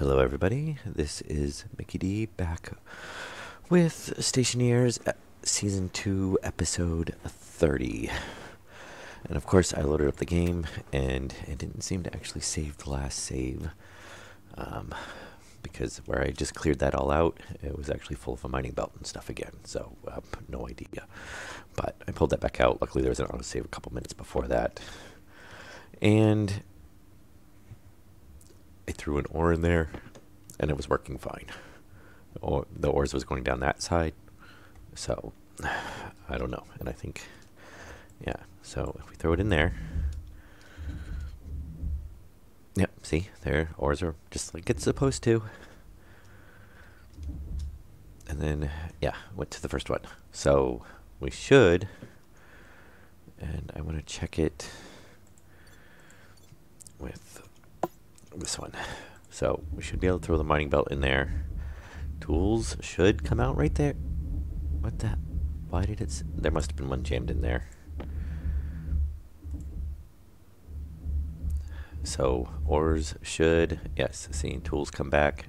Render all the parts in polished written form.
Hello everybody, this is Mickey D back with Stationeers Season 2 Episode 30. And of course I loaded up the game and it didn't seem to actually save the last save. Because where I just cleared that all out, it was actually full of a mining belt and stuff again. So no idea. But I pulled that back out. Luckily there was an autosave a couple minutes before that. And I threw an ore in there, and it was working fine. The ores was going down that side, so I don't know. And I think, yeah, so if we throw it in there, yep, see, there, ores are just like it's supposed to. And then, yeah, went to the first one. So we should, and I want to check it with this one. So we should be able to throw the mining belt in there. Tools should come out right there. What the? Why did it? There must have been one jammed in there. So ores should, yes, see, tools come back.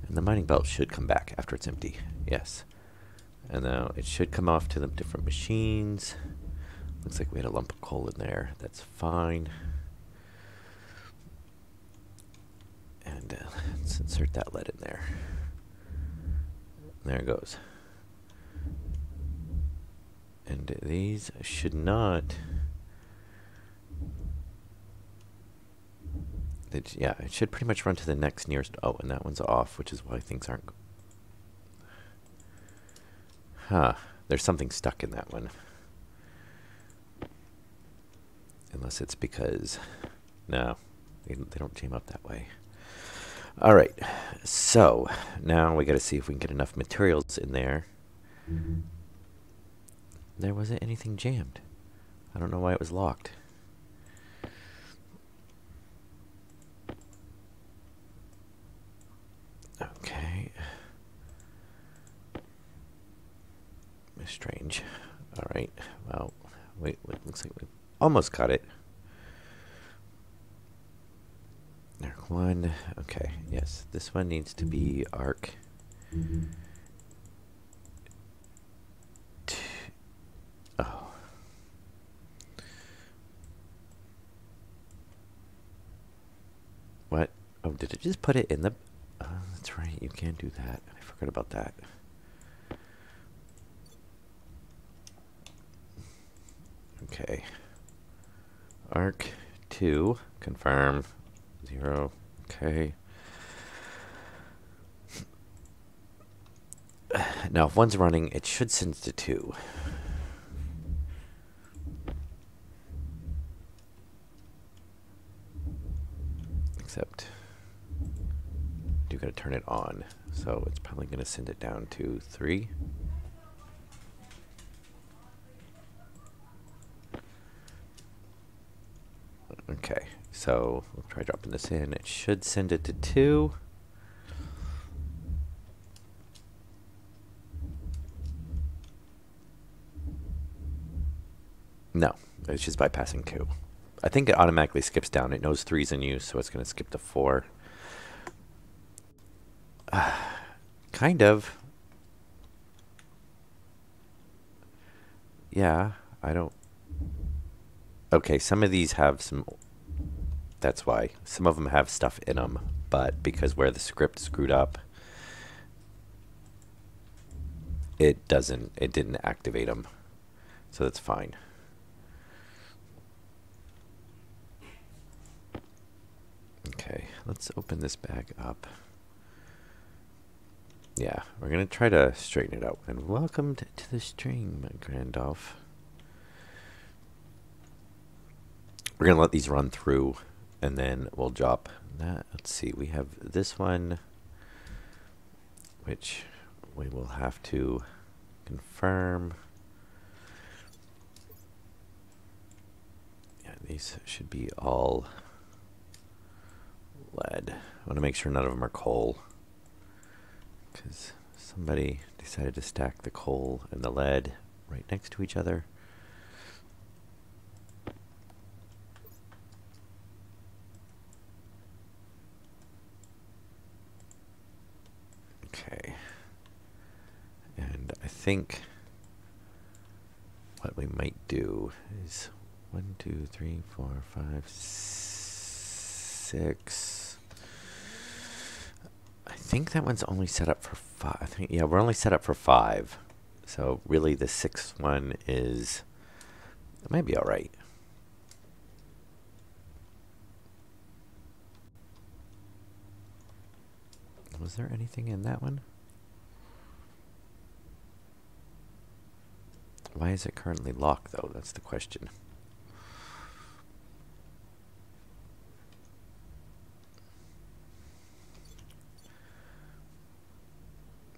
And the mining belt should come back after it's empty. Yes. And now it should come off to the different machines. Looks like we had a lump of coal in there. That's fine. And let's insert that lead in there. There it goes. And these should not... yeah, it should pretty much run to the next nearest... Oh, and that one's off, which is why things aren't... Huh. There's something stuck in that one. Unless it's because... No, they don't jam up that way. Alright, so now we gotta see if we can get enough materials in there. There wasn't anything jammed. I don't know why it was locked. Okay. Strange. Alright, well, wait, looks like we almost got it. Arc 1, okay, yes, this one needs to be arc 2. Oh. What? Oh, did it just put it in the... Oh, that's right, you can't do that. I forgot about that. Okay. Arc 2, confirm. 0, okay. Now, if one's running, it should send to 2. Except, you gotta turn it on, so it's probably gonna send it down to 3. Okay, so we'll try dropping this in. It should send it to 2. No, it's just bypassing 2. I think it automatically skips down. It knows 3's in use, so it's going to skip to 4. Kind of. Yeah, I don't... Okay, some of these have some... That's why. Some of them have stuff in them, but because where the script screwed up, it didn't activate them. So that's fine. Okay, let's open this bag up. Yeah, we're going to try to straighten it out. And welcome to the stream, Grandolph. We're going to let these run through, and then we'll drop that. Let's see, we have this one, which we will have to confirm. Yeah, these should be all lead. I want to make sure none of them are coal, because somebody decided to stack the coal and the lead right next to each other. Okay. And I think what we might do is 1, 2, 3, 4, 5, 6. I think that one's only set up for 5. I think, yeah, we're only set up for 5. So really the 6th one is, it might be all right. Was there anything in that one? Why is it currently locked, though? That's the question.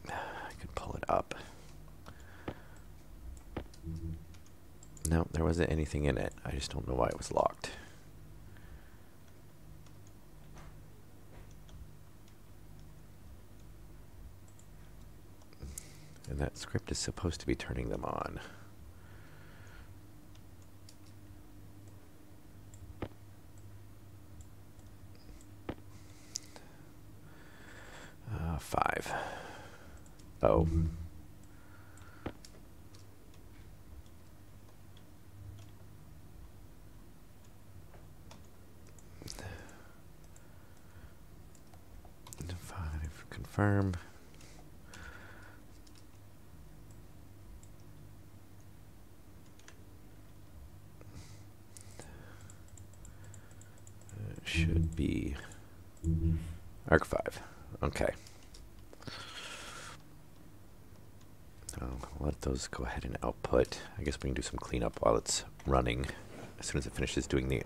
I could pull it up. No, there wasn't anything in it. I just don't know why it was locked. And that script is supposed to be turning them on. 5. Oh. Confirm. Should be arc 5. Okay. I'll let those go ahead and output. I guess we can do some cleanup while it's running. As soon as it finishes doing the...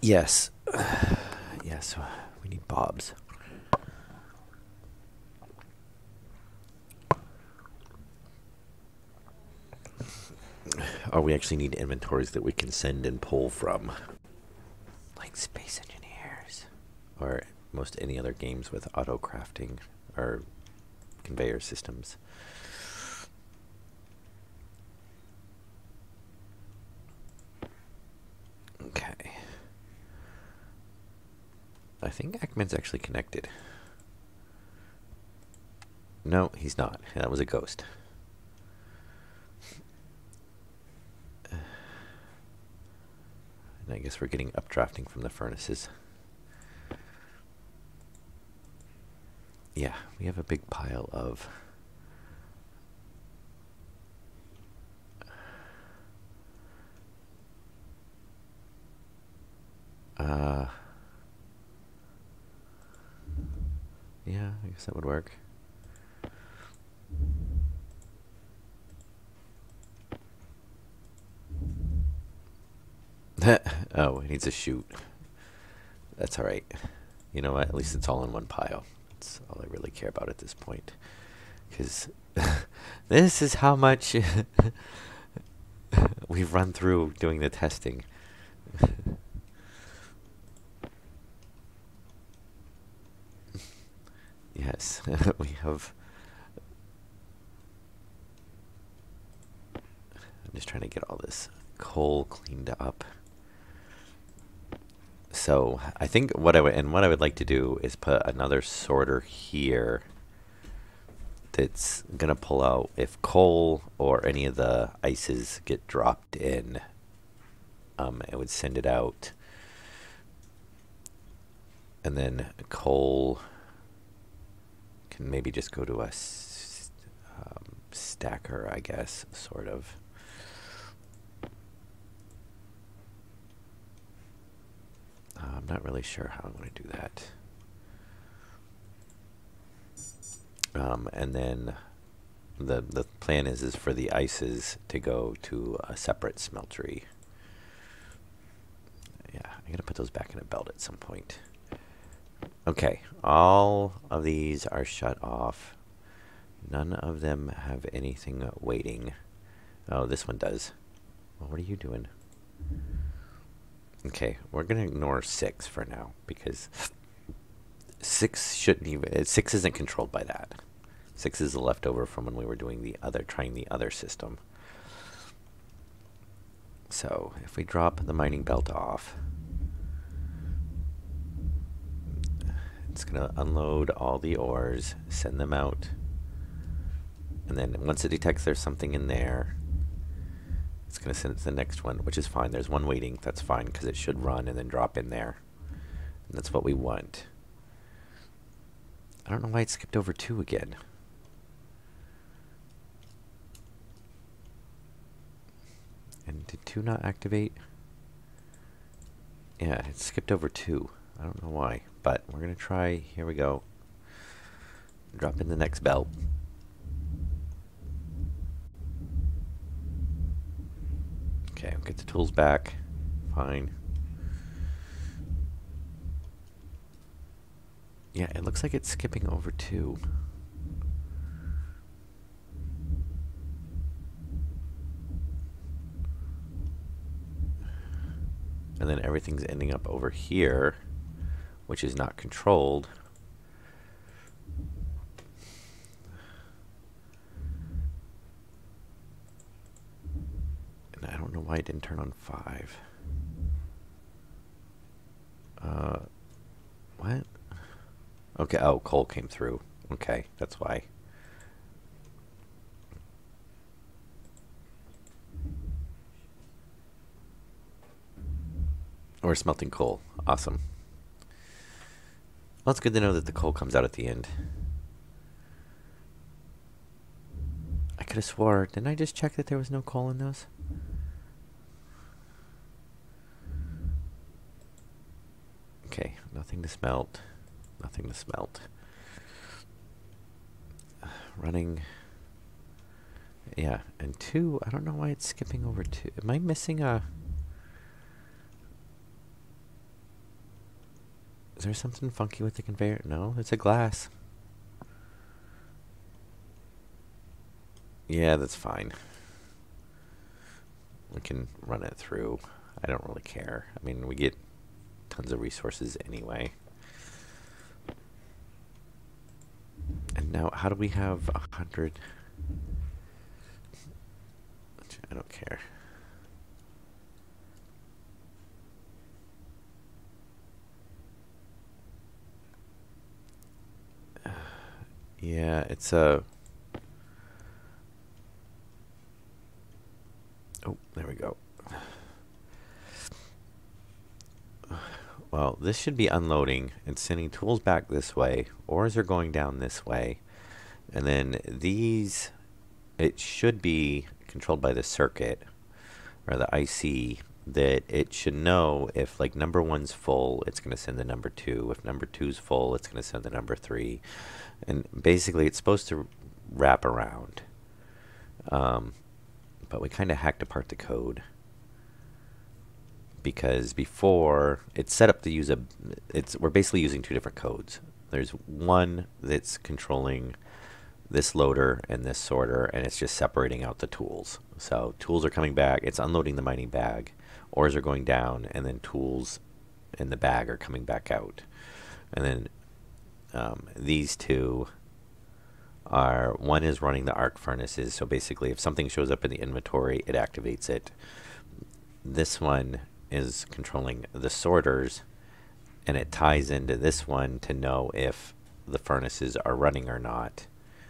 Yes. Yes, we need bobs. Oh, we actually need inventories that we can send and pull from. Like Space Engineers. Or most any other games with auto crafting or conveyor systems. Okay. I think Ackman's actually connected. No, he's not. That was a ghost. And I guess we're getting updrafting from the furnaces. Yeah, we have a big pile of... yeah, I guess that would work. Oh, it needs a chute. That's alright. You know what? At least it's all in one pile. That's all I really care about at this point. Because this is how much we've run through doing the testing. Yes, we have... I'm just trying to get all this coal cleaned up. So I think what I would like to do is put another sorter here that's gonna pull out if coal or any of the ices get dropped in. It would send it out, and then coal can maybe just go to a stacker, I guess, sort of. I'm not really sure how I'm going to do that. And then the plan is for the ices to go to a separate smeltery. Yeah, I'm going to put those back in a belt at some point. Okay, all of these are shut off. None of them have anything waiting. Oh, this one does. Well, what are you doing? Okay, we're going to ignore 6 for now because 6 shouldn't even... 6 isn't controlled by that. 6 is the leftover from when we were doing trying the other system. So, if we drop the mining belt off, It's going to unload all the ores, send them out. And then once it detects there's something in there, it's going to send it to the next one, which is fine. There's one waiting. That's fine because it should run and then drop in there. And that's what we want. I don't know why it skipped over 2 again. And did 2 not activate? Yeah, it skipped over 2. I don't know why, but we're going to try. Here we go. Drop in the next belt. Okay, we'll get the tools back. Fine. Yeah, it looks like it's skipping over 2. And then everything's ending up over here, which is not controlled. And I don't know why it didn't turn on 5. What? Okay, oh, coal came through. Okay, that's why. We're smelting coal. Awesome. Well, it's good to know that the coal comes out at the end. I could have swore, didn't I just check that there was no coal in those? Okay, nothing to smelt. Nothing to smelt. Running. Yeah, and 2, I don't know why it's skipping over 2. Am I missing a... Is there something funky with the conveyor? No, it's a glass. Yeah, that's fine. We can run it through. I don't really care. I mean, we get tons of resources anyway. And now, how do we have 100? I don't care. Yeah, it's a... Oh, there we go. Well, this should be unloading and sending tools back this way. Ores are going down this way. And then these, it should be controlled by the circuit, or the IC, that it should know if like number 1's full, it's going to send the number 2. If number 2's full, it's going to send the number 3. And basically, it's supposed to wrap around. But we kind of hacked apart the code. Because before, it's set up to use a... we're basically using 2 different codes. There's one that's controlling this loader and this sorter, and it's just separating out the tools. So tools are coming back, it's unloading the mining bag, ores are going down, and then tools in the bag are coming back out. And then these 2 are, one is running the arc furnaces, so basically if something shows up in the inventory, it activates it. This one is controlling the sorters, and it ties into this one to know if the furnaces are running or not,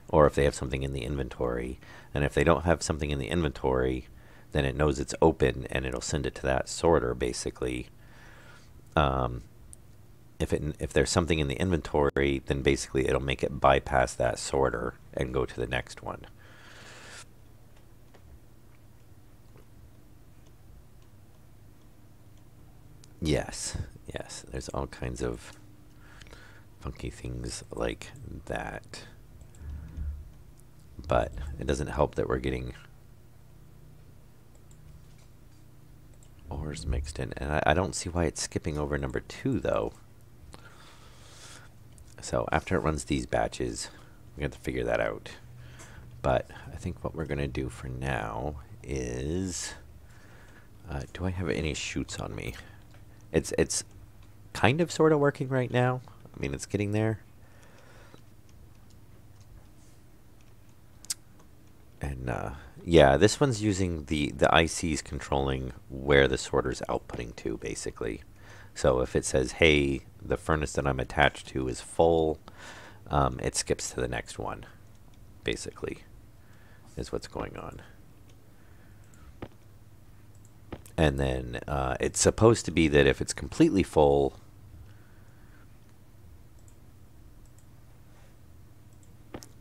or if they have something in the inventory. And if they don't have something in the inventory, then it knows it's open and it'll send it to that sorter basically. If there's something in the inventory, then basically it'll make it bypass that sorter and go to the next one. Yes, yes, there's all kinds of funky things like that. But it doesn't help that we're getting ores mixed in. And I don't see why it's skipping over number 2, though. So after it runs these batches, we have to figure that out. But I think what we're going to do for now is... do I have any chutes on me? It's kind of sort of working right now. I mean, it's getting there. And yeah, this one's using the ICs controlling where the sorter's outputting to, basically. So if it says, hey, the furnace that I'm attached to is full, it skips to the next one, basically, is what's going on. And then it's supposed to be that if it's completely full,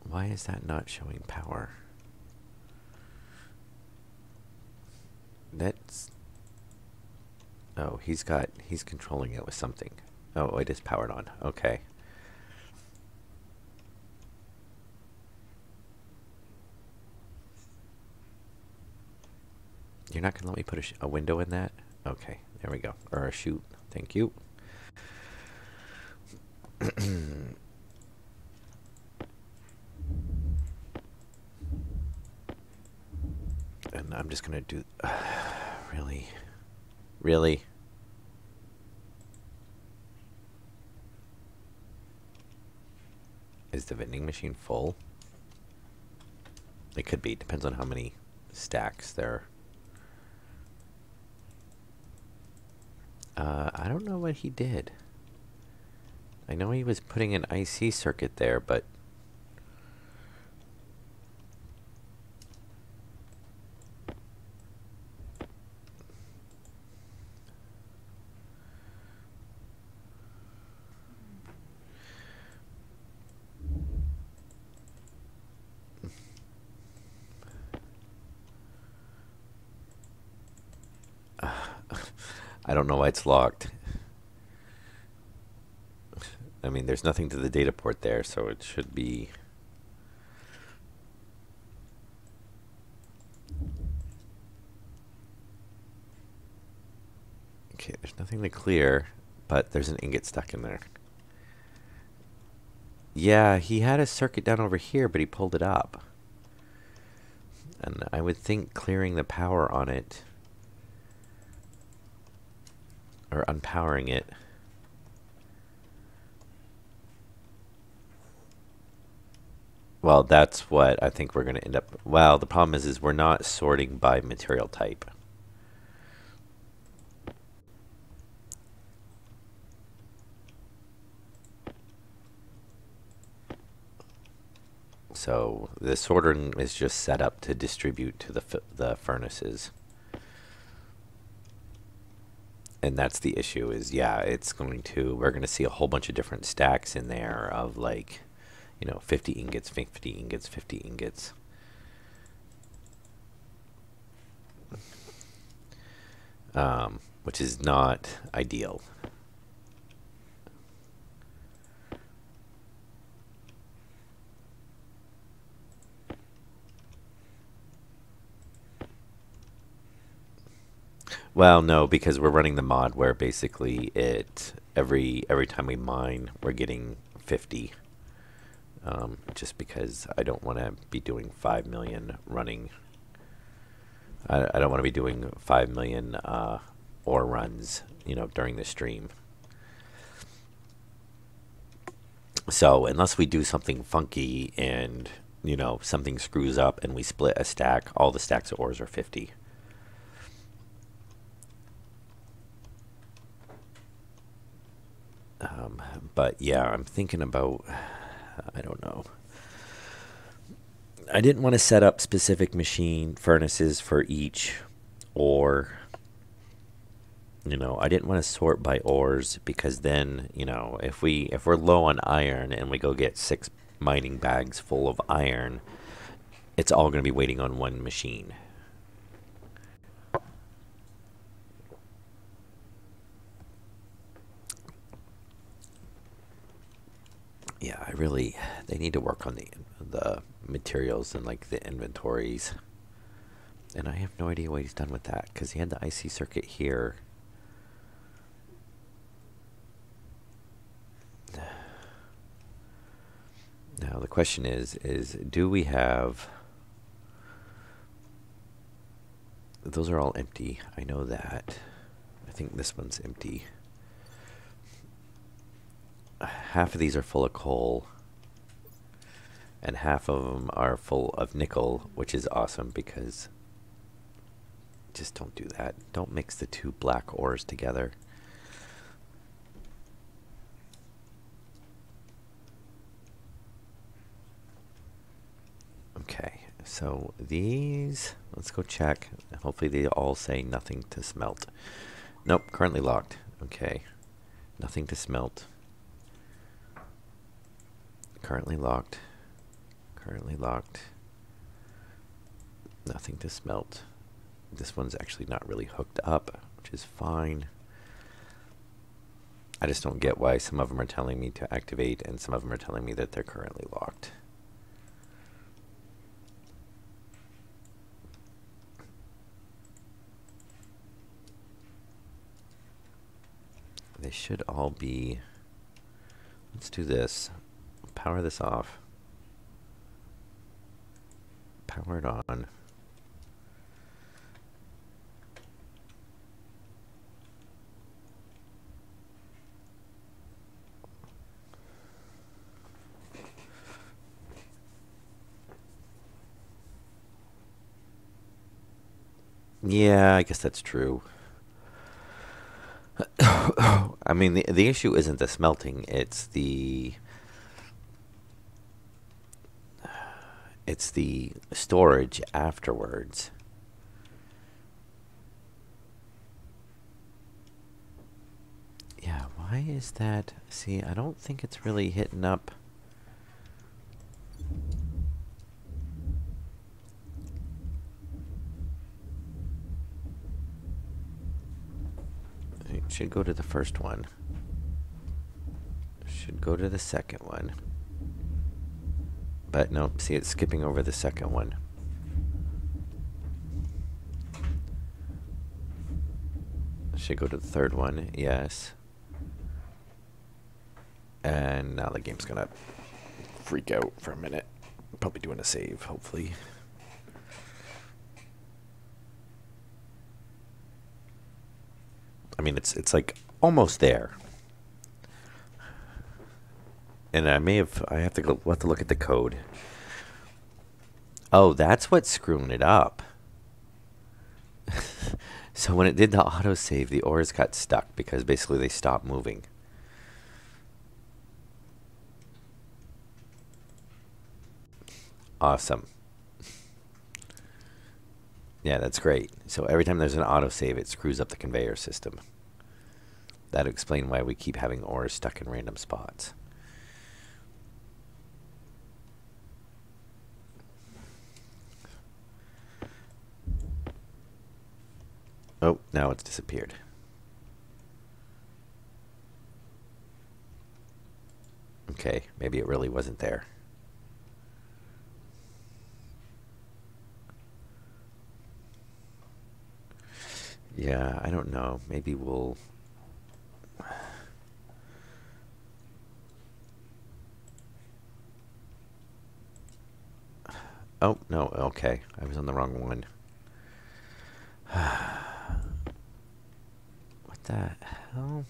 why is that not showing power? That's, oh, he's controlling it with something. Oh, it is powered on. Okay. You're not going to let me put a window in that? Okay, there we go. Or a chute. Thank you. And I'm just going to do... really? Really? Is the vending machine full? It could be. Depends on how many stacks there. I don't know what he did. I know he was putting an IC circuit there, but... I don't know why it's locked. I mean, there's nothing to the data port there, so it should be... Okay, there's nothing to clear, but there's an ingot stuck in there. Yeah, he had a circuit down over here, but he pulled it up. And I would think clearing the power on it, or unpowering it, well, that's what I think we're going to end up... Well, the problem is we're not sorting by material type. So the sorting is just set up to distribute to the furnaces. And that's the issue is, yeah, it's going to... We're going to see a whole bunch of different stacks in there of like... You know, 50 ingots, 50 ingots, 50 ingots. Which is not ideal. Well, no, because we're running the mod where basically every time we mine, we're getting 50. Just because I don't want to be doing 5 million running. I don't want to be doing 5 million ore runs, you know, during the stream. So unless we do something funky and, you know, something screws up and we split a stack, all the stacks of ores are 50. But yeah, I'm thinking about... I don't know. I didn't want to set up specific machine furnaces for each ore. You know, I didn't want to sort by ores because then, you know, if we're low on iron and we go get 6 mining bags full of iron, it's all going to be waiting on one machine. Yeah, they need to work on the materials and like the inventories. And I have no idea what he's done with that because he had the IC circuit here. Now the question is do we have... Those are all empty. I know that. I think this one's empty. Half of these are full of coal. And half of them are full of nickel, which is awesome because... Just don't do that. Don't mix the two black ores together. So these, let's go check. Hopefully they all say nothing to smelt. Nope, currently locked. Okay. Nothing to smelt. Currently locked. Currently locked. Nothing to smelt. This one's actually not really hooked up, which is fine. I just don't get why some of them are telling me to activate and some of them are telling me that they're currently locked. They should all be... Let's do this. Power this off. Power it on. Yeah, I guess that's true. I mean, the issue isn't the smelting, it's the storage afterwards. Yeah, why is that? See, I don't think it's really hitting up. It should go to the first one. Should go to the second one. But no, see, it's skipping over the second one. Should go to the third one, yes. And now the game's gonna freak out for a minute. Probably doing a save, hopefully. I mean, it's like almost there. And I have to go, we'll have to look at the code. Oh, that's what's screwing it up. So when it did the autosave, the ores got stuck because basically they stopped moving. Awesome. Yeah, that's great. So every time there's an autosave, it screws up the conveyor system. That'll explain why we keep having ores stuck in random spots. Oh, now it's disappeared. Okay, maybe it really wasn't there. Yeah, I don't know. Maybe we'll... Oh, no, okay. I was on the wrong one. What the hell?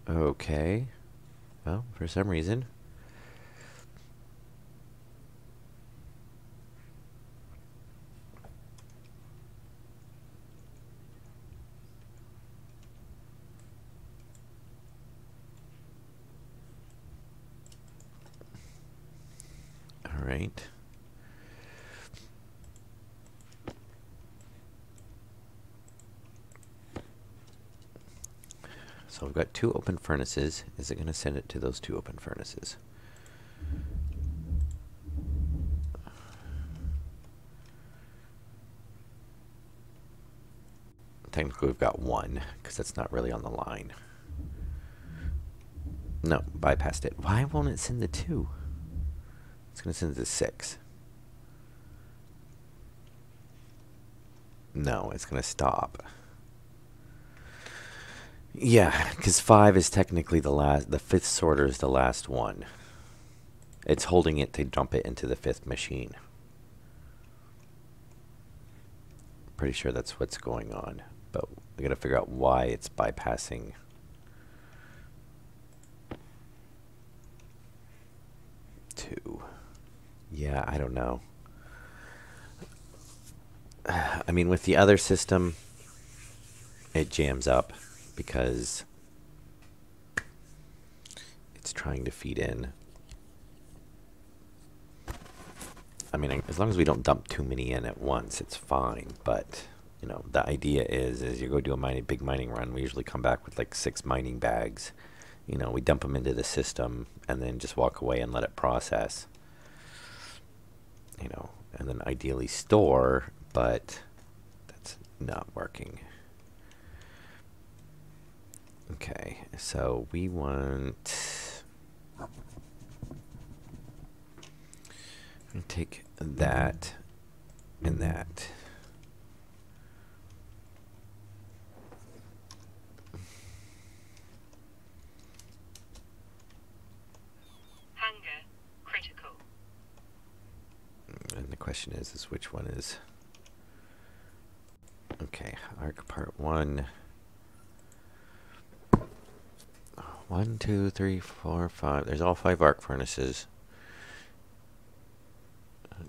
Okay. Well, for some reason. All right. So we've got 2 open furnaces. Is it going to send it to those 2 open furnaces? Technically we've got 1, because that's not really on the line. No, bypassed it. Why won't it send the 2? It's going to send the 6. No, it's going to stop. Yeah, because 5 is technically the last. The 5th sorter is the last one. It's holding it to dump it into the 5th machine. Pretty sure that's what's going on, but we got to figure out why it's bypassing. Yeah, I don't know. I mean, with the other system, it jams up because it's trying to feed in. I mean, as long as we don't dump too many in at once, it's fine. But, you know, the idea is you go do a big mining run, we usually come back with like 6 mining bags. You know, we dump them into the system and then just walk away and let it process. You know, and then ideally store, but that's not working. Okay, so we want... take that and that. Hunger critical. And the question is which one is... Okay, arc part 1. 1, 2, 3, 4, 5. There's all 5 arc furnaces.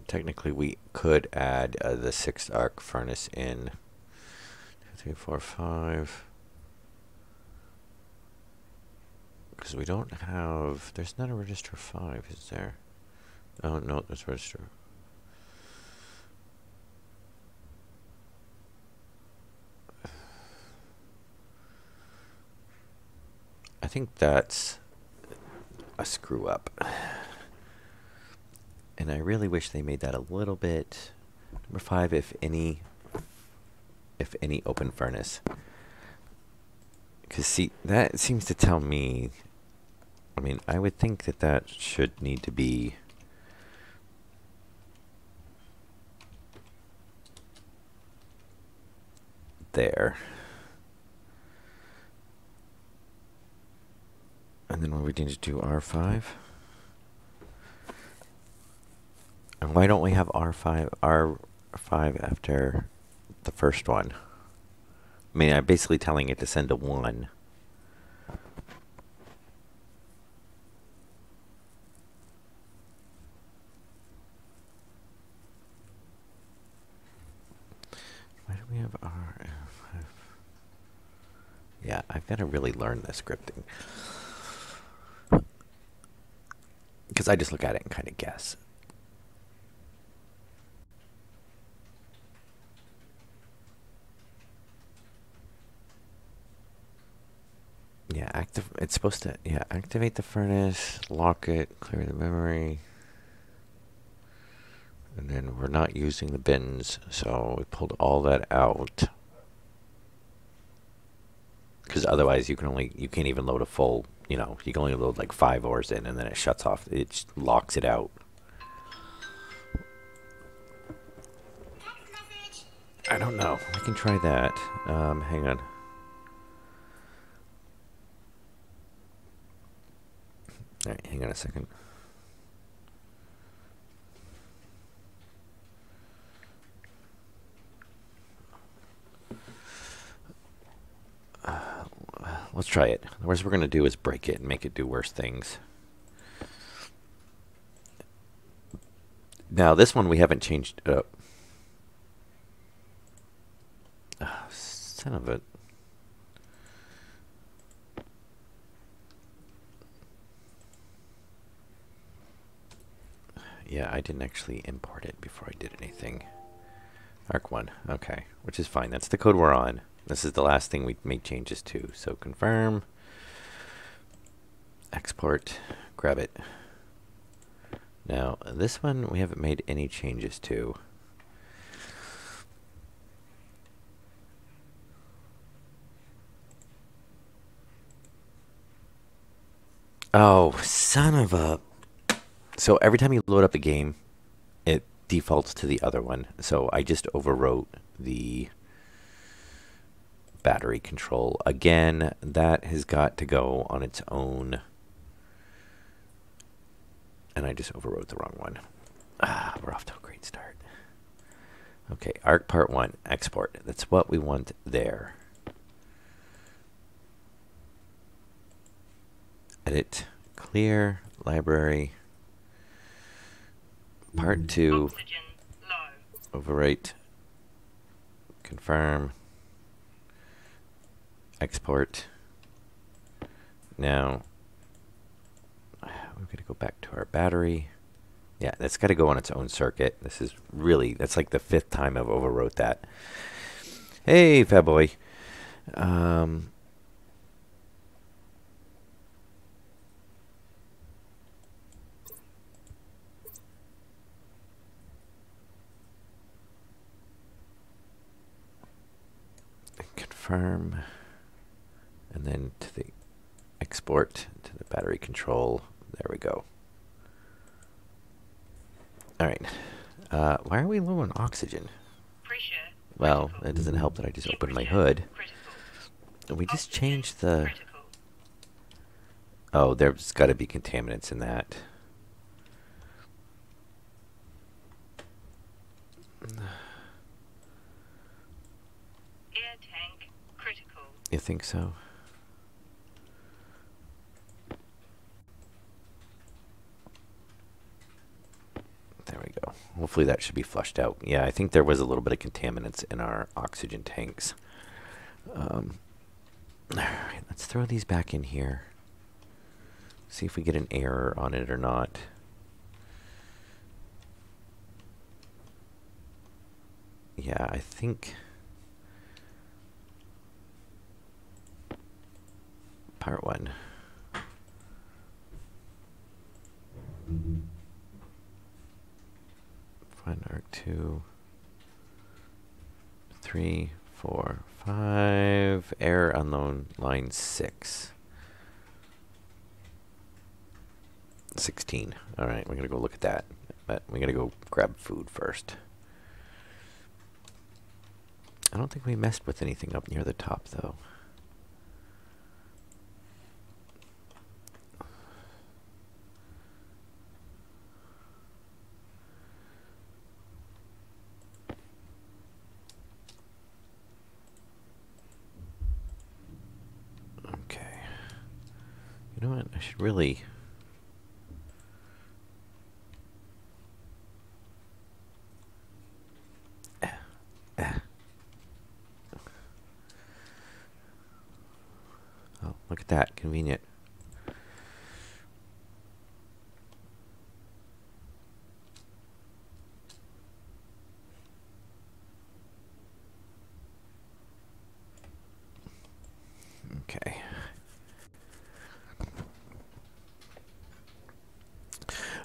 Technically, we could add the 6th arc furnace in. 2, 3, 4, 5. Because we don't have... There's not a register 5, is there? Oh, no, there's register. I think that's a screw up. And I really wish they made that a little bit. Number 5, if any open furnace. Because see, that seems to tell me, I mean, I would think that that should need to be there. And then we need to do R5. And why don't we have R5 after the first one? I mean, I'm basically telling it to send a 1. Why do we have R5? Yeah, I've got to really learn this scripting. Because I just look at it and kind of guess. Yeah, it's supposed to, activate the furnace, lock it, clear the memory. And then we're not using the bins, so we pulled all that out. Because otherwise you can't even load a full, you know, you can only load like 5 ores in and then it shuts off, it just locks it out. I don't know, I can try that. Hang on. Alright, hang on a second. Let's try it. The worst we're going to do is break it and make it do worse things. Now, this one we haven't changed up. Son of a... Yeah, I didn't actually import it before I did anything. Arc 1, okay, which is fine. That's the code we're on. This is the last thing we make changes to. So confirm, export, grab it. Now, this one we haven't made any changes to. Oh, son of a... So every time you load up a game, it defaults to the other one. So I just overwrote the battery control. Again, that has got to go on its own. And I just overwrote the wrong one. We're off to a great start. Okay, arc part 1, export. That's what we want there. Edit, clear, library. Part 2, overwrite, confirm, export. Now, we're going to go back to our battery. Yeah, that's got to go on its own circuit. This is really, that's like the 5th time I've overwrote that. Hey, fat boy. Confirm. And then to the export to the battery control. There we go. All right. Why are we low on oxygen? Pressure. Well, Critical. it doesn't help that I just opened my Temperature. hood. Critical. We just Oxygen. changed the... Critical. Oh, there's got to be contaminants in that. Air tank. Critical. You think so? There we go. Hopefully that should be flushed out. Yeah, I think there was a little bit of contaminants in our oxygen tanks. All right, let's throw these back in here. See if we get an error on it or not. Yeah, I think part 1. Find arc 2, 3, 4, 5. Error unknown line 6. 16. All right, we're gonna go look at that, but we gotta go grab food first. I don't think we messed with anything up near the top though. Okay. You know what? I should really... Oh, look at that. Convenient. Okay.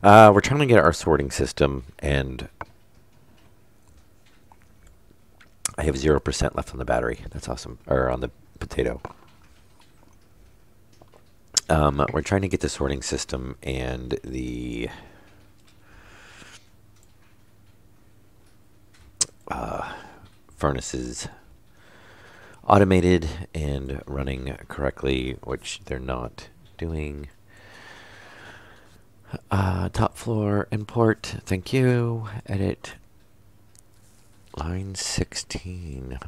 We're trying to get our sorting system, and I have 0% left on the battery. That's awesome. Or on the potato. We're trying to get the sorting system and the furnaces automated and running correctly, which they're not doing. Top floor import, thank you. Edit line 16.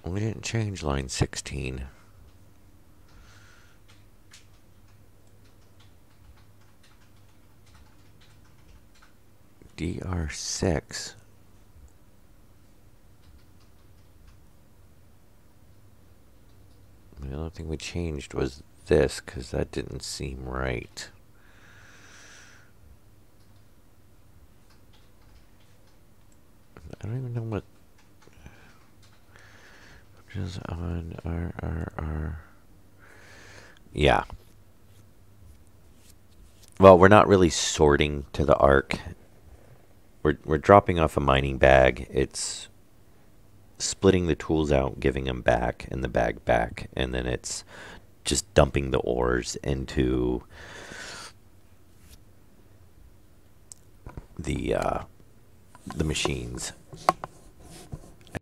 We didn't change line 16. DR6. The only thing we changed was this, because that didn't seem right. I don't even know what... Just on R. Yeah. Well, we're not really sorting to the arc. We're dropping off a mining bag. It's splitting the tools out, giving them back, and the bag back, and then it's just dumping the ores into the machines.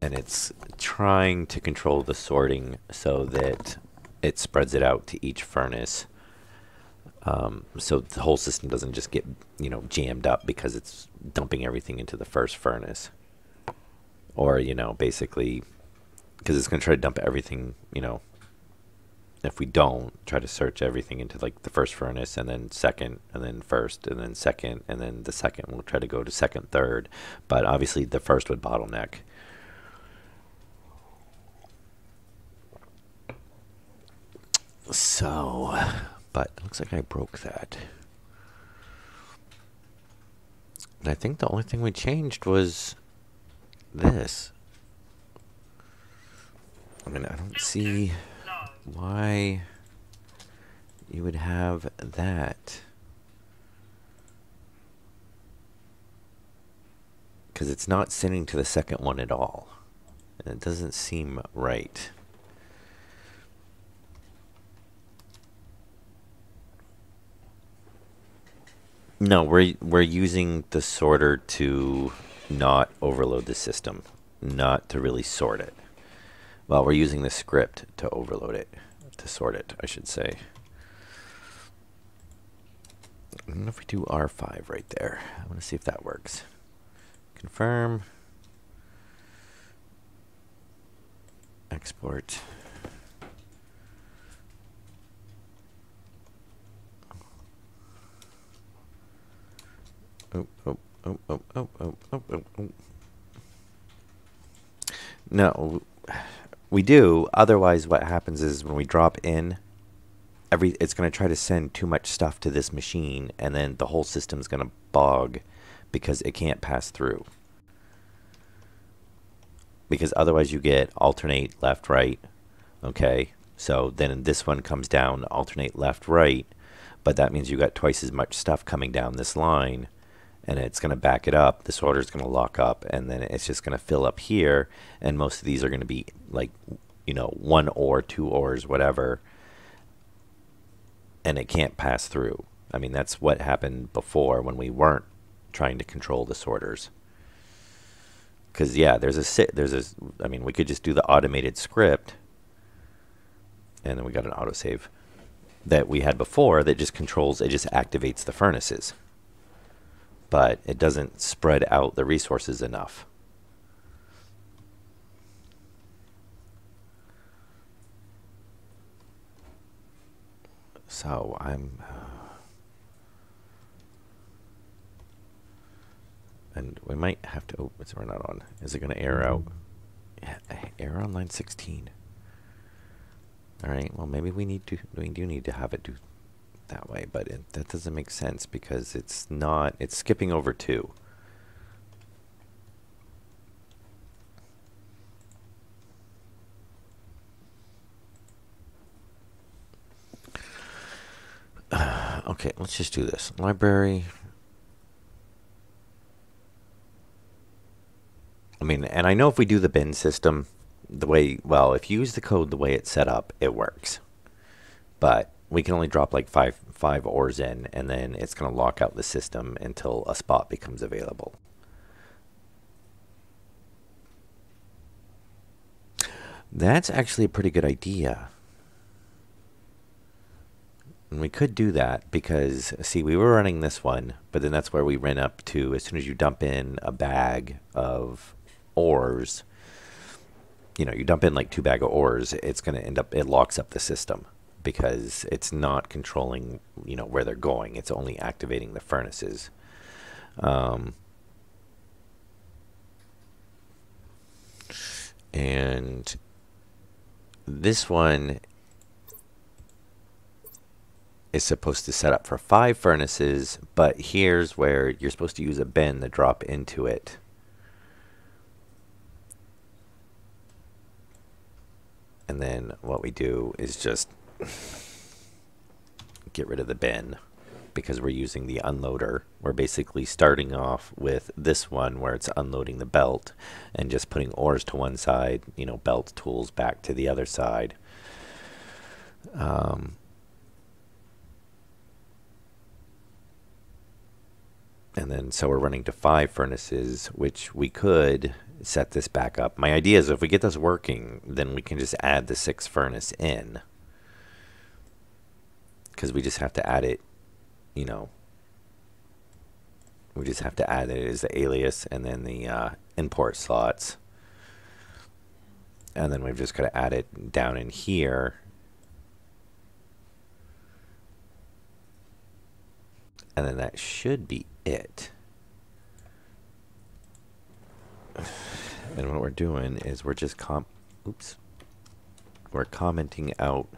And it's trying to control the sorting so that it spreads it out to each furnace. So the whole system doesn't just get, jammed up because it's dumping everything into the first furnace. Or, basically, because it's going to try to dump everything, if we don't, try to search everything into, like, the first furnace, and then second, and then first, and then second, and then the second will try to go to second, third. But obviously the first would bottleneck. So, but it looks like I broke that. And I think the only thing we changed was this. I mean, I don't see Low. why you would have that. Because it's not sending to the second one at all. And it doesn't seem right. No, we're using the sorter to not overload the system, not to really sort it. Well, we're using the script to overload it, to sort it, I should say. I don't know if we do R5 right there. I want to see if that works. Confirm. Export. Oh. No, we do. Otherwise, what happens is when we drop in, it's going to try to send too much stuff to this machine, and then the whole system's going to bog because it can't pass through. Because otherwise you get alternate left, right. Okay, so then this one comes down, alternate left, right, but that means you got twice as much stuff coming down this line, and it's going to back it up. This order is going to lock up, and then it's just going to fill up here, and most of these are going to be like, you know, 1 or 2 ors, whatever, and it can't pass through. I mean, that's what happened before when we weren't trying to control the sorters. Because, yeah, I mean, we could just do the automated script, and then we got an autosave that we had before that just controls, it just activates the furnaces. But it doesn't spread out the resources enough. So and we might have to, oh, it's not on. Is it going to error out? Yeah, error on line 16. All right, well, maybe we do need to have it do that way, but that doesn't make sense because it's skipping over 2. Okay, let's just do this. Library. I mean, and I know if we do the bin system the way, well, if you use the code the way it's set up, it works. But we can only drop like five ores in, and then it's going to lock out the system until a spot becomes available. That's actually a pretty good idea. And we could do that because, see, we were running this one, but then that's where we ran up to, as soon as you dump in a bag of ores, you know, you dump in like 2 bags of ores, it's going to end up, it locks up the system because it's not controlling, you know, where they're going. It's only activating the furnaces. And this one is supposed to set up for 5 furnaces, but here's where you're supposed to use a bin to drop into it. And then what we do is just get rid of the bin because we're using the unloader. We're basically starting off with this one where it's unloading the belt and just putting ores to one side, you know, belt tools back to the other side. And then so we're running to 5 furnaces, which we could set this back up. My idea is if we get this working, then we can just add the 6th furnace in. Because we just have to add it, you know. We just have to add it as the alias and then the import slots. And then we've just got to add it down in here. And then that should be it. And what we're doing is we're just we're commenting out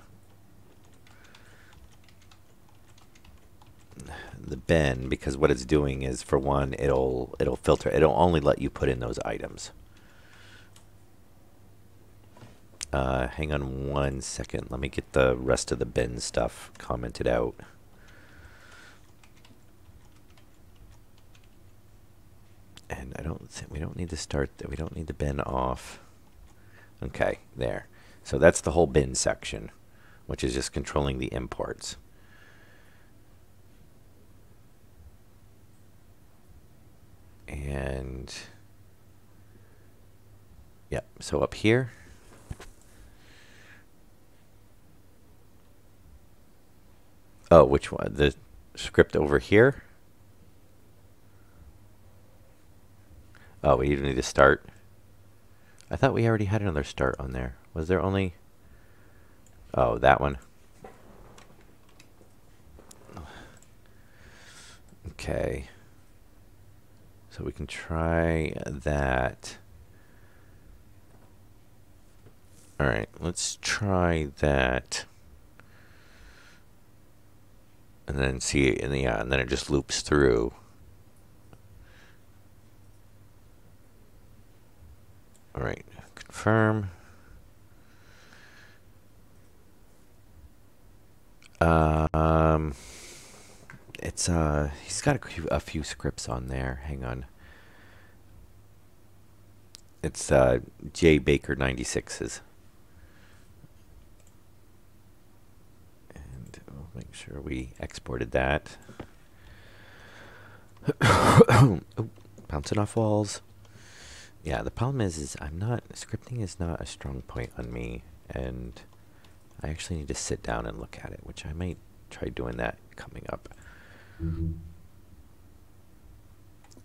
the bin, because what it's doing is, for one, it'll filter. It'll only let you put in those items. Hang on 1 second. Let me get the rest of the bin stuff commented out. And I don't think we don't need to start. We don't need the bin off. Okay, there. So that's the whole bin section, which is just controlling the imports. And yeah, so up here, oh, which one? The script over here? Oh, we even need to start. I thought we already had another start on there. Was there only... Oh, that one. Okay. So we can try that. Alright, let's try that. And then see, and yeah, and then it just loops through. Alright, confirm. It's he's got a few scripts on there. Hang on. It's J Baker 96's. And we'll make sure we exported that. Oh, bouncing off walls. Yeah, the problem is scripting is not a strong point on me, and I actually need to sit down and look at it, which I might try doing that coming up.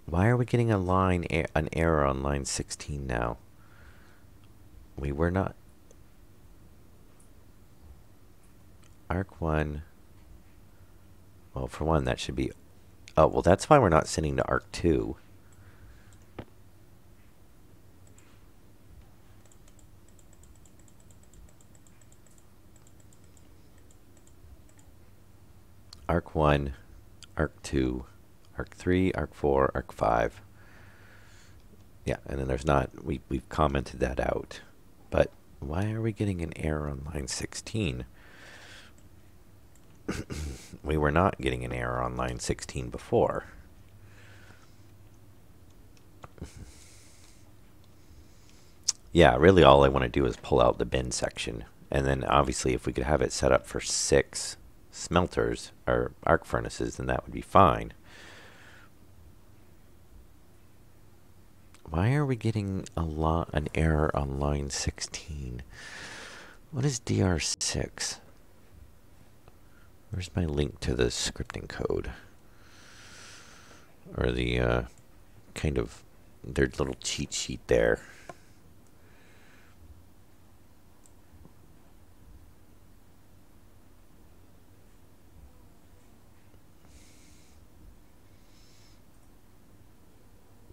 Why are we getting an error on line 16 now? We were not. Arc 1. Well, for one, that should be... Oh, well, that's why we're not sending to Arc 2. Arc 1, Arc 2, Arc 3, Arc 4, Arc 5. Yeah, and then there's not... We've commented that out. But why are we getting an error on line 16? We were not getting an error on line 16 before. Yeah, really all I want to do is pull out the bin section. And then obviously if we could have it set up for 6 smelters or arc furnaces, then that would be fine. Why are we getting an error on line 16? What is DR6? Where's my link to the scripting code? Or the kind of their little cheat sheet there.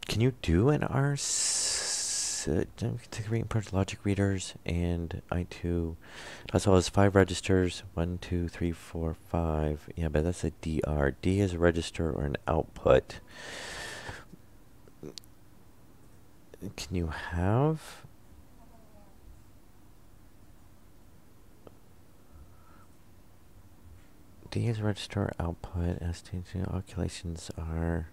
Can you do an import logic readers and I2 as well as 5 registers? 1, 2, 3, 4, 5. Yeah, but that's a DR. D is a register or an output. Can you have... D is register or output. ST2 calculations are...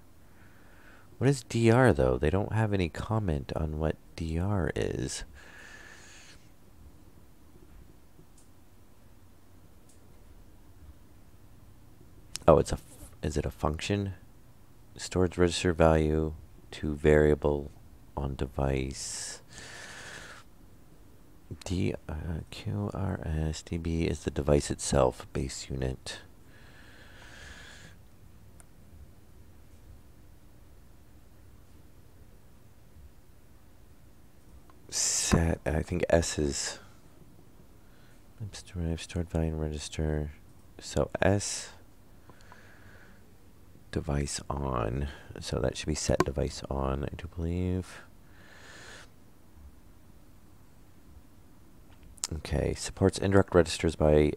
What is DR, though? They don't have any comment on what DR is. Oh, is it a function? Storage register value to variable on device. QRS DB is the device itself, base unit. Set, I think S is stored value and register. So S device on. So that should be set device on, I do believe. Okay, supports indirect registers by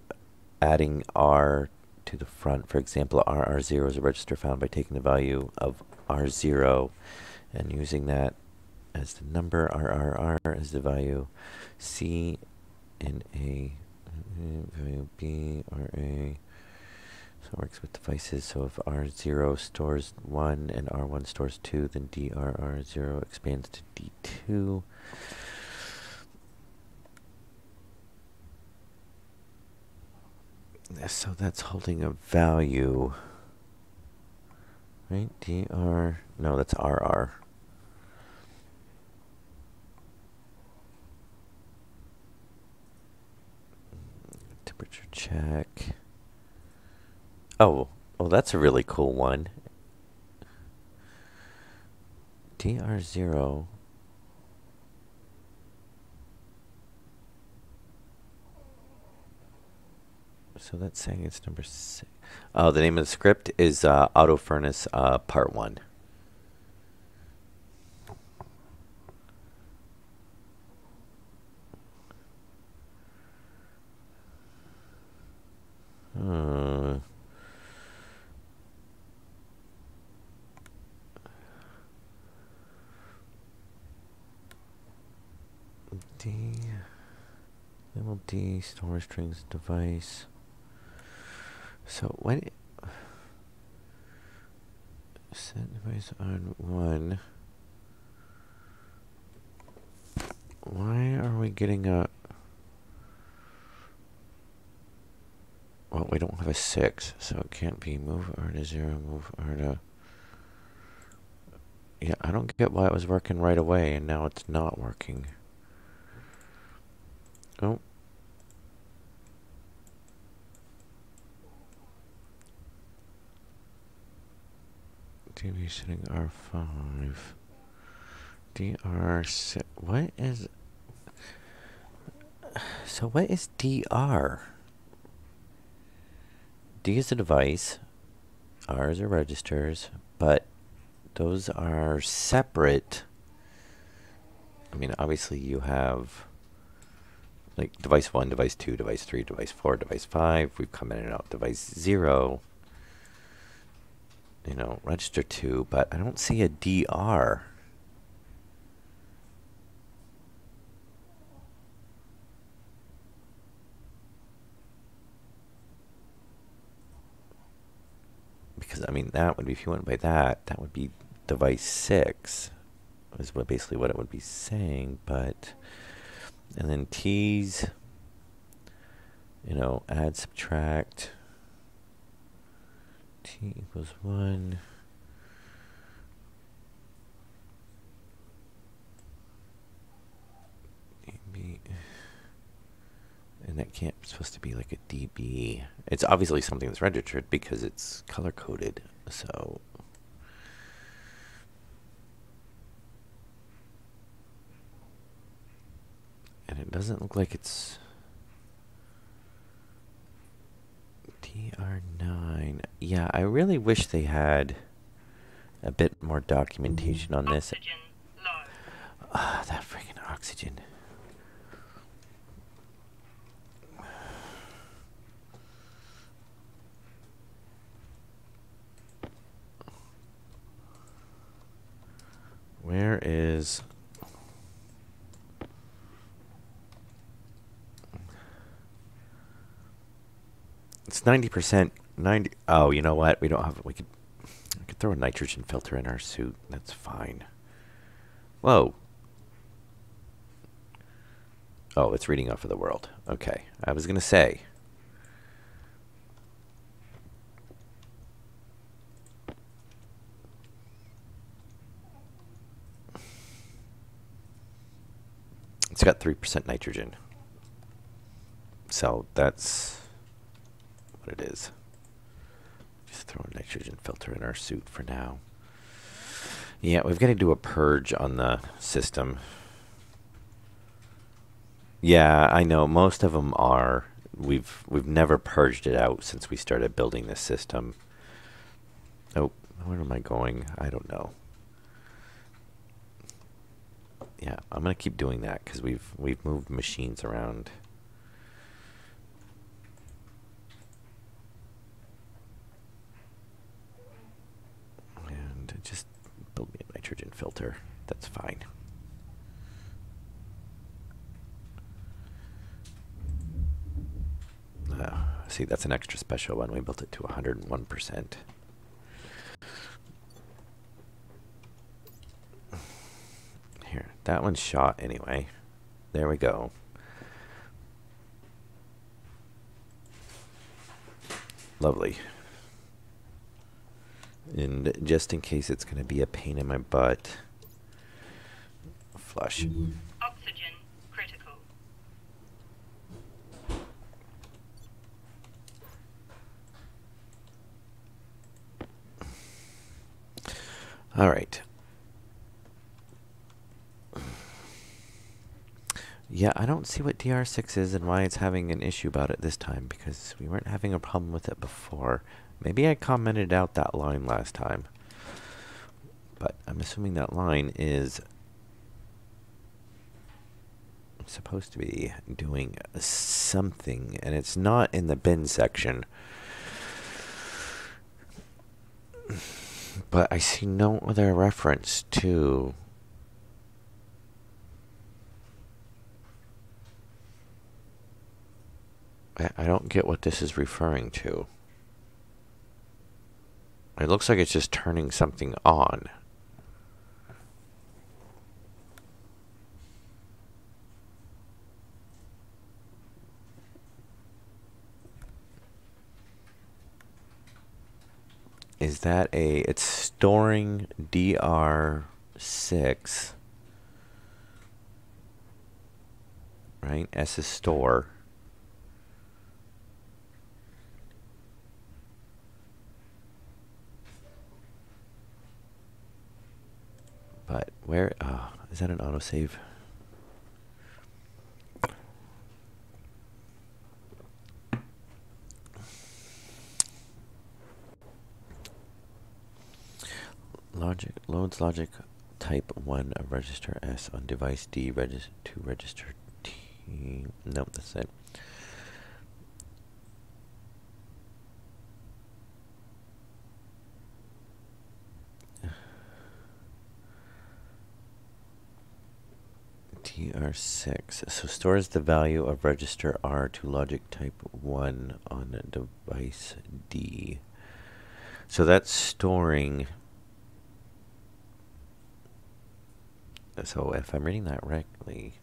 adding R to the front. For example, RR0 is a register found by taking the value of R0 and using that as the number, RRR as the value, C in A, value B, RA. So it works with devices. So if R0 stores 1 and R1 stores 2, then DRR0 expands to D2. So that's holding a value, right? DR, no, that's RR. Temperature check. Oh, well, that's a really cool one. DR0. So that's saying it's number 6. Oh, the name of the script is Auto Furnace Part 1. Level D, store strings device. So when set device on 1, why are we getting a... Well, we don't have a 6, so it can't be move R to 0, move R to... Yeah, I don't get why it was working right away and now it's not working. Oh. DB setting R5. DR6. What is... So what is DR? D is a device. R is a registers. But those are separate. I mean, obviously you have... like device 1, device 2, device 3, device 4, device 5. We've come in and out. Device 0. You know, register 2, but I don't see a DR. Because, I mean, that would be, if you went by that, that would be device 6, is what basically what it would be saying, but, and then T's, you know, add, subtract, T equals 1. dB. And that can't supposed to be like a dB. It's obviously something that's registered because it's color coded. So and it doesn't look like it's DR9. Yeah, I really wish they had a bit more documentation on this. Oxygen low. Ah, that freaking oxygen. Where is... It's 90%. 90... Oh, you know what? We don't have... We could throw a nitrogen filter in our suit. That's fine. Whoa. Oh, it's reading off of the world. Okay. I was going to say... It's got 3% nitrogen. So that's what it is. Just throw a nitrogen filter in our suit for now. Yeah, we've got to do a purge on the system. Yeah, I know. Most of them are. We've never purged it out since we started building this system. Oh, where am I going? I don't know. Yeah, I'm gonna keep doing that because we've moved machines around. that's fine. See, that's an extra special one. We built it to 101%. Here, that one's shot anyway. There we go. Lovely. And just in case it's going to be a pain in my butt, flush. Oxygen critical. All right. Yeah, I don't see what DR6 is and why it's having an issue about it this time, because we weren't having a problem with it before. Maybe I commented out that line last time. But I'm assuming that line is supposed to be doing something, and it's not in the bin section. But I see no other reference to I don't get what this is referring to. It looks like it's just turning something on. Is that it's storing DR6, right? S is store. But where, is that an autosave? Loads logic type 1 of register S on device D to register T. Nope, that's it. TR6. So stores the value of register R to logic type 1 on device D. So that's storing. So if I'm reading that correctly,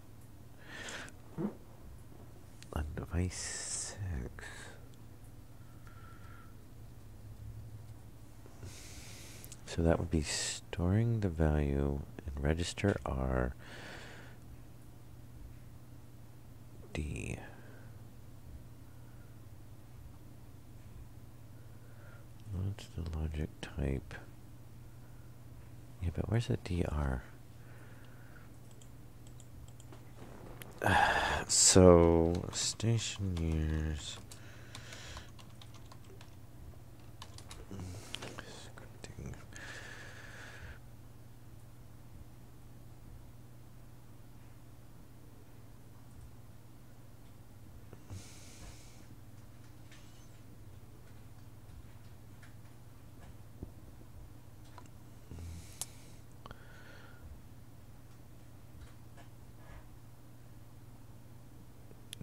on device 6. So that would be storing the value in register R D. What's the logic type? Yeah, but where's the DR? So, Stationeers. Scripting.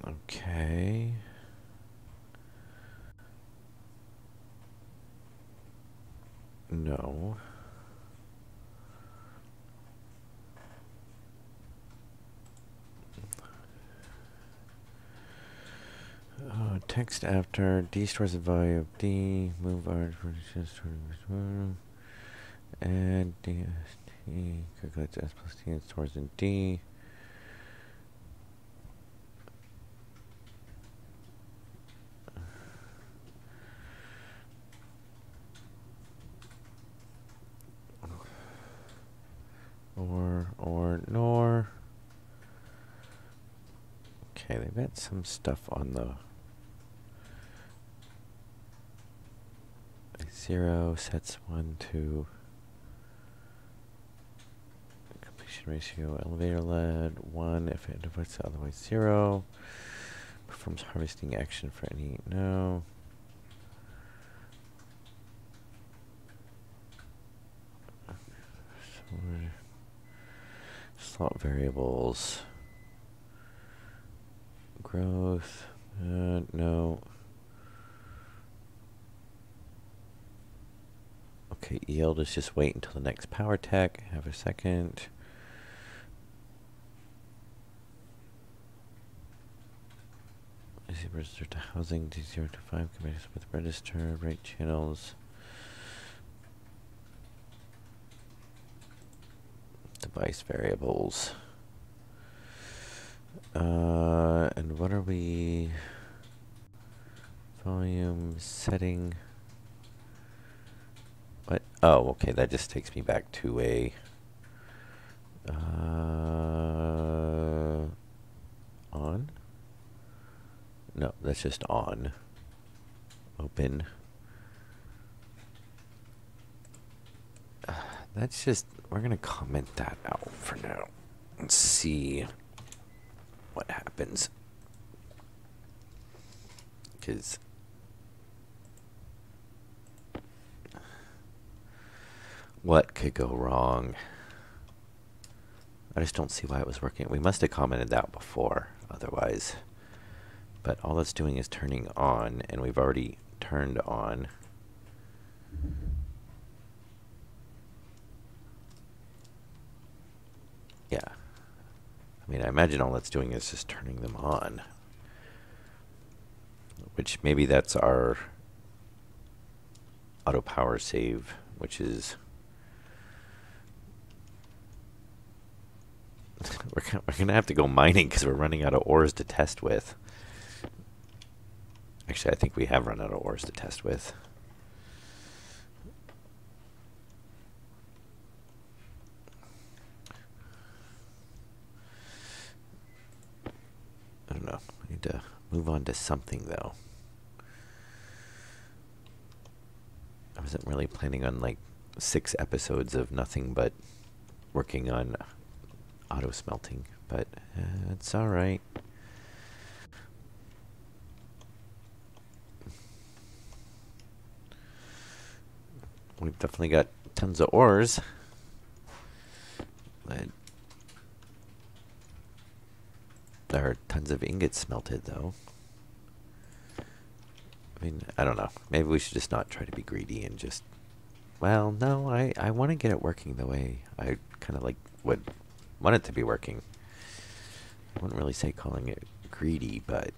Okay. No. Text after D stores the value of D. Move R add D S T. Calculates S plus T and stores in D. Or nor. Okay, they've got some stuff on the 0 sets 1 to completion ratio elevator lead 1 if it divides otherwise 0. Performs harvesting action for any no. Slot variables. Growth. No. Okay, yield is just wait until the next power tech. Have a second. Register to housing, D0 to 5, combinations with register, rate channels. Device variables. And what are we? Volume setting. What? Oh, okay, that just takes me back to a on? No, that's just on. Open. That's just, we're gonna comment that out for now. Let's see what happens. Because what could go wrong? I just don't see why it was working. We must have commented that before, otherwise. But all it's doing is turning on, and we've already turned on. Yeah. I mean, I imagine all it's doing is just turning them on. Which maybe that's our auto power save, which is we're gonna have to go mining because we're running out of ores to test with. Actually, I think we have run out of ores to test with. I don't know. I need to move on to something, though. I wasn't really planning on, like, 6 episodes of nothing but working on auto smelting, but it's alright. We've definitely got tons of ores. But there are tons of ingots smelted, though. I mean, I don't know. Maybe we should just not try to be greedy and just... Well, no, I want to get it working the way I kind of like would want it to be working. I wouldn't really say calling it greedy, but...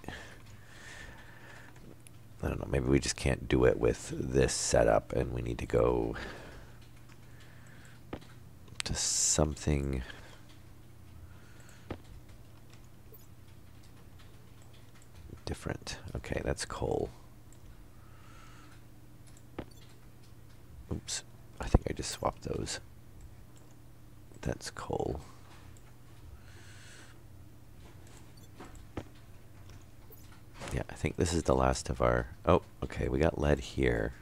I don't know, maybe we just can't do it with this setup and we need to go to something different. Okay, that's coal. Oops, I think I just swapped those. That's coal. Yeah, I think this is the last of our... Oh, okay, we got lead here.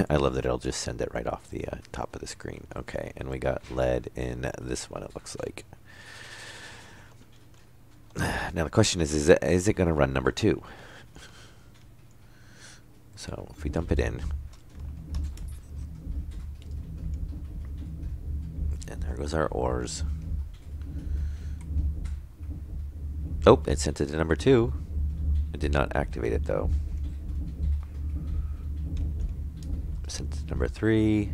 I love that it'll just send it right off the top of the screen. Okay, and we got lead in this one, it looks like. Now the question is it going to run number 2? So if we dump it in... And there goes our ores. Oh, it sent it to number 2. It did not activate it, though. Sent it to number 3.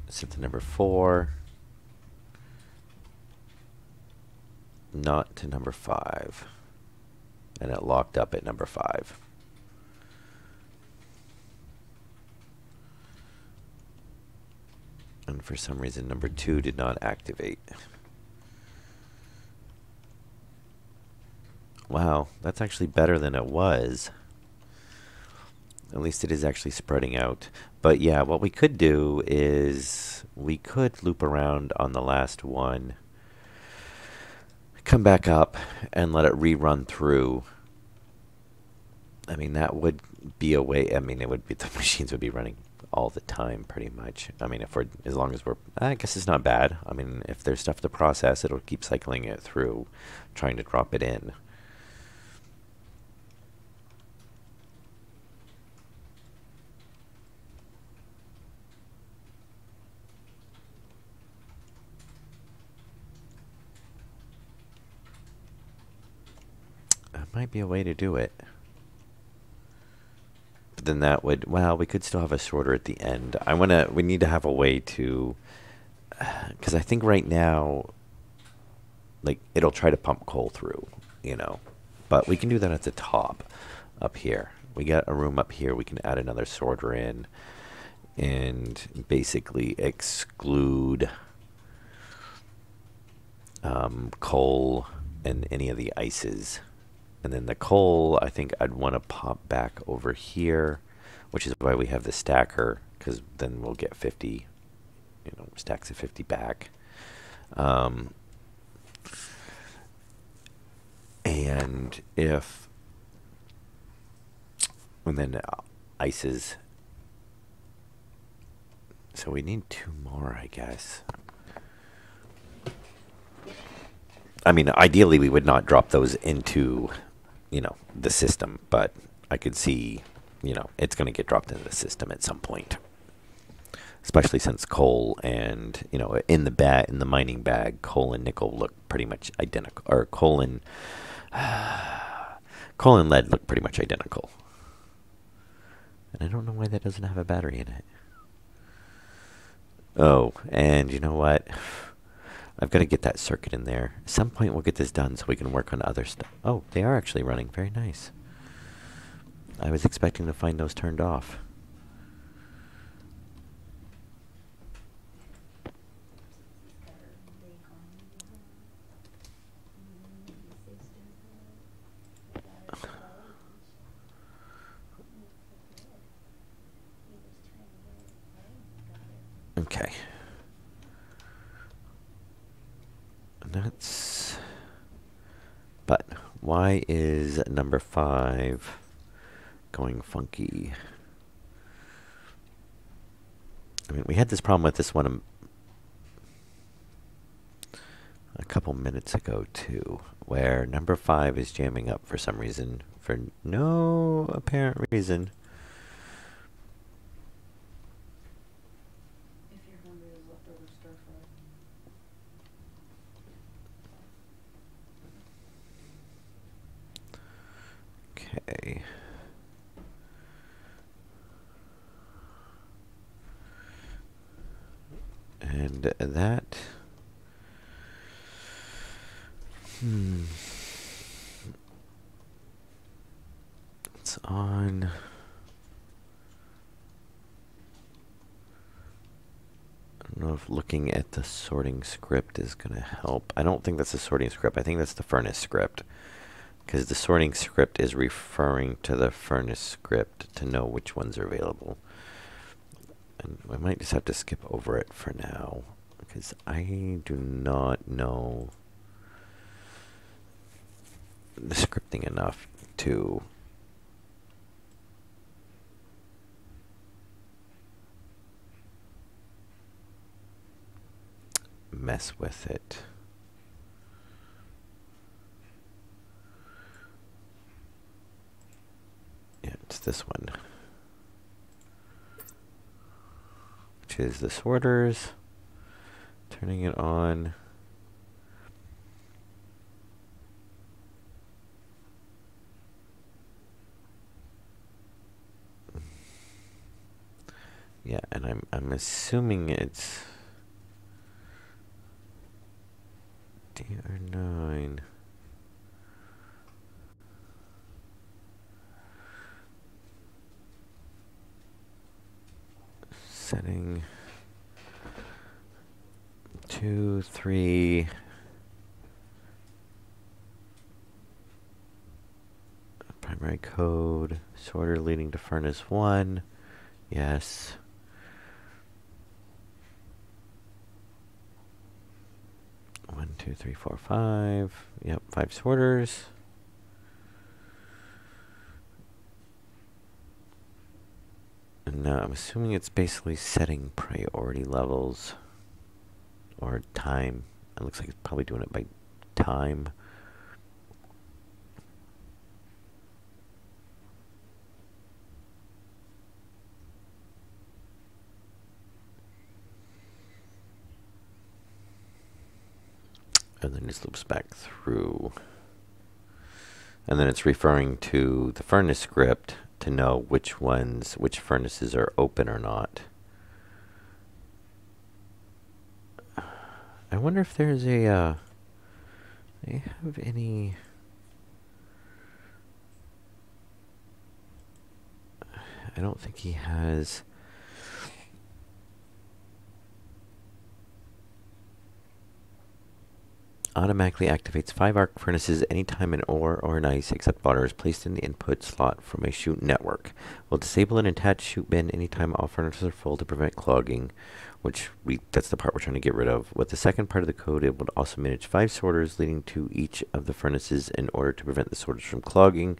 Sent to number 4. Not to number 5. And it locked up at number 5. And for some reason, number 2 did not activate. Wow, that's actually better than it was. At least it is actually spreading out. But yeah, what we could do is we could loop around on the last one, come back up, and let it rerun through. I mean, that would be a way. I mean, it would be, the machines would be running all the time, pretty much. I mean, if we're, as long as we're, I guess it's not bad. I mean, if there's stuff to process, it'll keep cycling it through, trying to drop it in. might be a way to do it. But then that would, well, we could still have a sorter at the end. We need to have a way to, because I think right now, like, it'll try to pump coal through, you know. But we can do that at the top up here. We got a room up here. We can add another sorter in and basically exclude coal and any of the ices. And then the coal, I think I'd want to pop back over here, which is why we have the stacker, because then we'll get 50, you know, stacks of 50 back. And then ices. So we need 2 more, I guess. I mean, ideally we would not drop those into, you know, the system, but I could see, you know, it's going to get dropped into the system at some point. Especially since coal and, you know, in the mining bag, coal and nickel look pretty much identical, or coal and lead look pretty much identical. And I don't know why that doesn't have a battery in it. Oh, and you know what? I've got to get that circuit in there. At some point we'll get this done so we can work on other stuff. Oh, they are actually running. Very nice. I was expecting to find those turned off. Okay. But why is number 5 going funky? I mean, we had this problem with this one a couple minutes ago too, where number 5 is jamming up for some reason, for no apparent reason. If you're hungry, there's leftover stir fry. Okay. And that... It's on... I don't know if looking at the sorting script is going to help. I don't think that's the sorting script. I think that's the furnace script. Because the sorting script is referring to the furnace script to know which ones are available. And we might just have to skip over it for now, because I do not know the scripting enough to mess with it. Yeah, it's this one, which is the sorters. Turning it on. Yeah, and I'm assuming it's DR9. Setting 2, 3. Primary code. Sorter leading to furnace 1. Yes. One, 2, 3, 4, 5. Yep, 5 sorters. And now I'm assuming it's basically setting priority levels or time. It looks like it's probably doing it by time. And then just loops back through. And then it's referring to the furnace script to know which furnaces are open or not. I wonder if there's a, they have any... I don't think he has... Automatically activates 5 arc furnaces anytime an ore or an ice except water is placed in the input slot from a chute network. Will disable an attached chute bin anytime all furnaces are full to prevent clogging, that's the part we're trying to get rid of. With the second part of the code, it will also manage 5 sorters leading to each of the furnaces in order to prevent the sorters from clogging.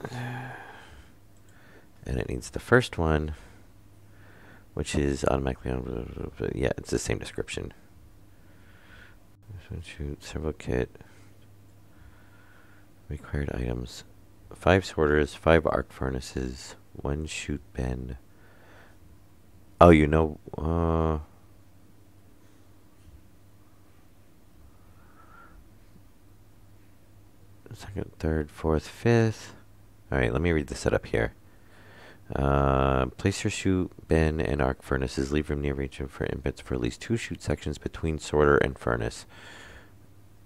And it needs the first one, which is automatically on, yeah, it's the same description. Shoot, servo kit, required items, 5 sorters, 5 arc furnaces, 1 chute bin. Oh, you know, second, third, fourth, fifth. Alright, let me read the setup here. Place your chute bin and arc furnaces. Leave room near region for inputs for at least 2 chute sections between sorter and furnace.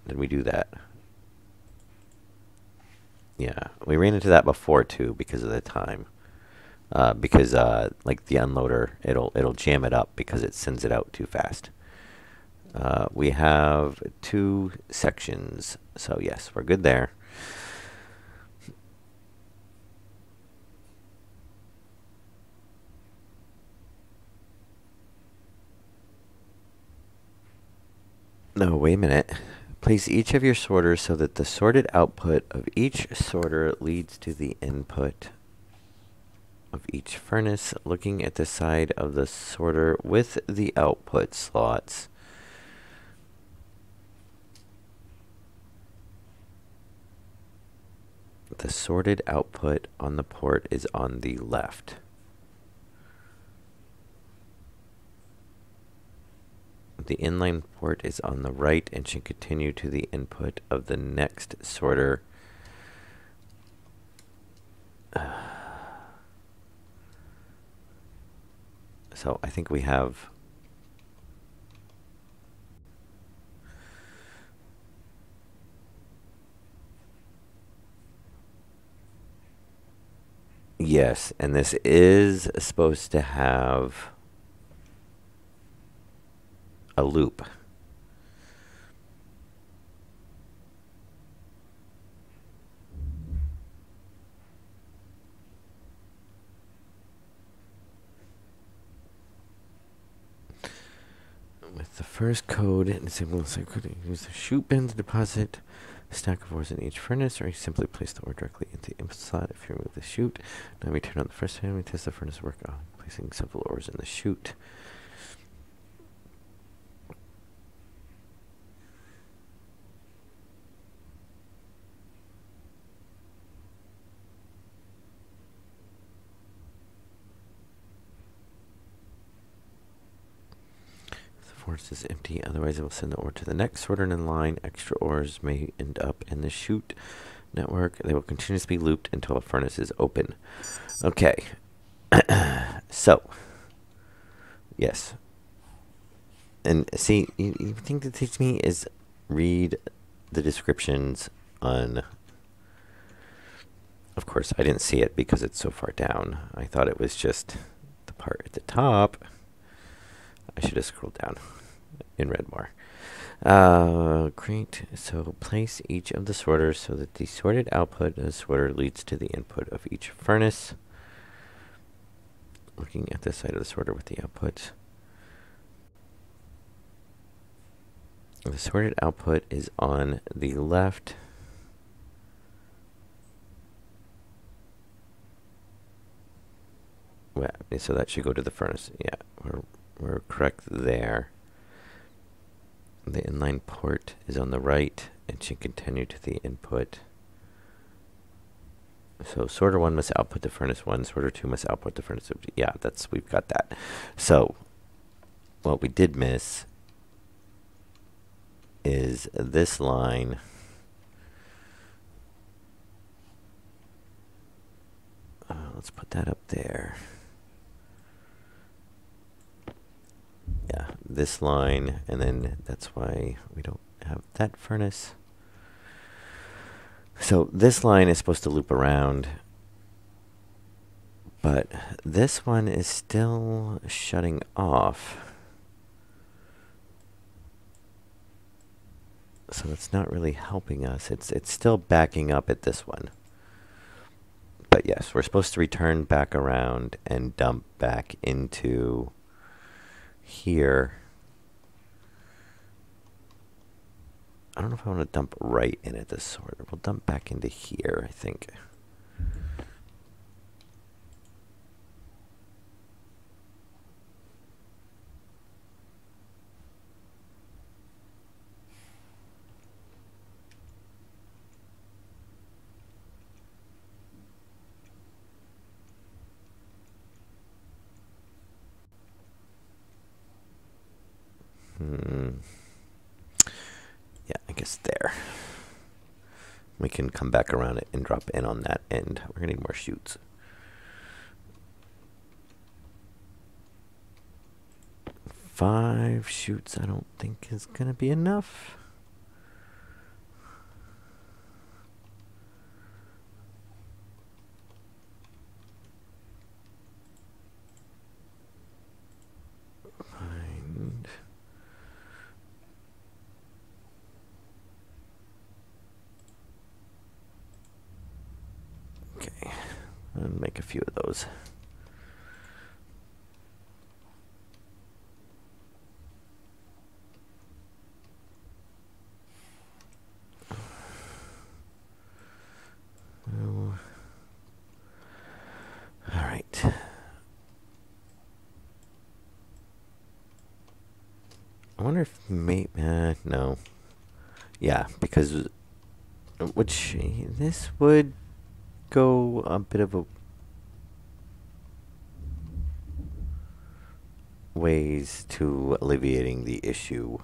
Did we do that? Yeah, we ran into that before too because of the time. Because like the unloader, it'll jam it up because it sends it out too fast. We have 2 sections, so yes, we're good there. No, wait a minute. Place each of your sorters so that the sorted output of each sorter leads to the input of each furnace. Looking at the side of the sorter with the output slots. The sorted output on the port is on the left. The inline port is on the right and should continue to the input of the next sorter. So I think we have yes, and this is supposed to have a loop. With the first code, use the chute bin to deposit a stack of ores in each furnace, or you simply place the ore directly into the input slot if you remove the chute. Now we turn on the first fan, we test the furnace work on placing simple ores in the chute. Force is empty, otherwise it will send the ore to the next sorter in line. Extra ores may end up in the chute network. They will continuously be looped until a furnace is open. Okay. So, yes. And see, you think to teach me is read the descriptions on... Of course, I didn't see it because it's so far down. I thought it was just the part at the top. I should have scrolled down and read more. Great. So place each of the sorters so that the sorted output of the sorter leads to the input of each furnace. Looking at the side of the sorter with the outputs. The sorted output is on the left. Well, so that should go to the furnace. Yeah, we're correct there. The inline port is on the right and should continue to the input. So sorter 1 must output the furnace 1, sorter 2 must output the furnace 2. Yeah, we've got that. So what we did miss is this line let's put that up there. Yeah, this line, and then that's why we don't have that furnace. So this line is supposed to loop around, but this one is still shutting off. So it's not really helping us. It's still backing up at this one. But yes, we're supposed to return back around and dump back into here. I don't know if I want to dump right in at this sort. We'll dump back into here, I think. Yeah, I guess there. We can come back around it and drop in on that end. We're going to need more chutes. Five chutes I don't think is going to be enough. Find. Okay, I'll make a few of those. Oh. All right. I wonder if no. Yeah, because which this would go a bit of a ways to alleviating the issue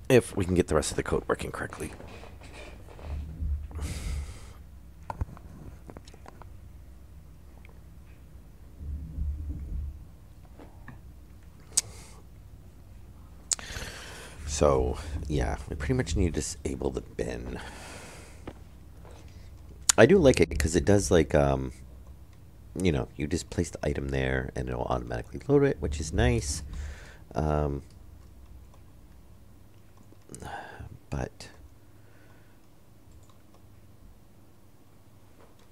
if we can get the rest of the code working correctly. So, yeah, we pretty much need to disable the bin. I do like it because it does like, you know, you just place the item there and it'll automatically load it, which is nice. But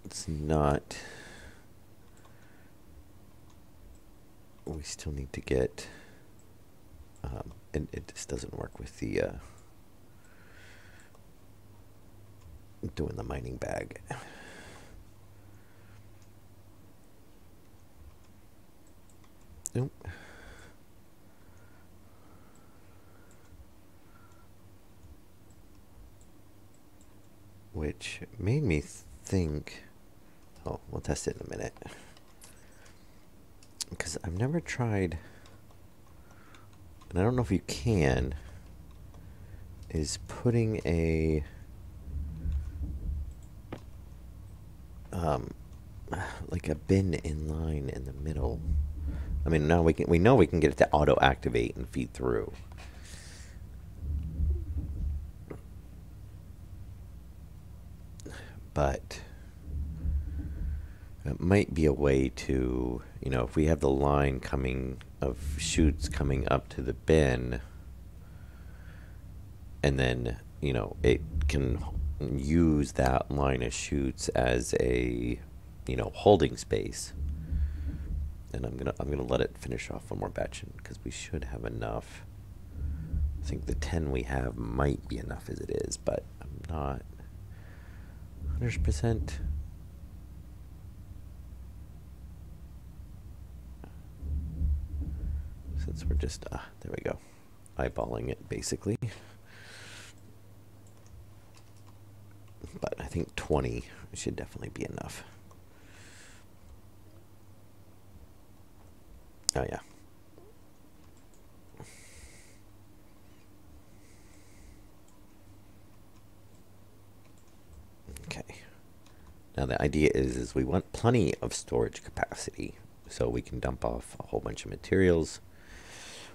it's not. We still need to get, and it just doesn't work with the doing the mining bag. Nope. Which made me think, oh, we'll test it in a minute. Because I've never tried, and I don't know if you can, is putting a like a bin in line in the middle. I mean, now we know we can get it to auto activate and feed through. But it might be a way to, you know, if we have the line coming of chutes coming up to the bin, and then, you know, it can use that line of chutes as a, you know, holding space. And I'm gonna let it finish off one more batch because we should have enough. I think the 10 we have might be enough as it is, but I'm not 100%. Since we're just, there we go, eyeballing it basically. But I think 20 should definitely be enough. Oh yeah. Okay. Now the idea is we want plenty of storage capacity so we can dump off a whole bunch of materials,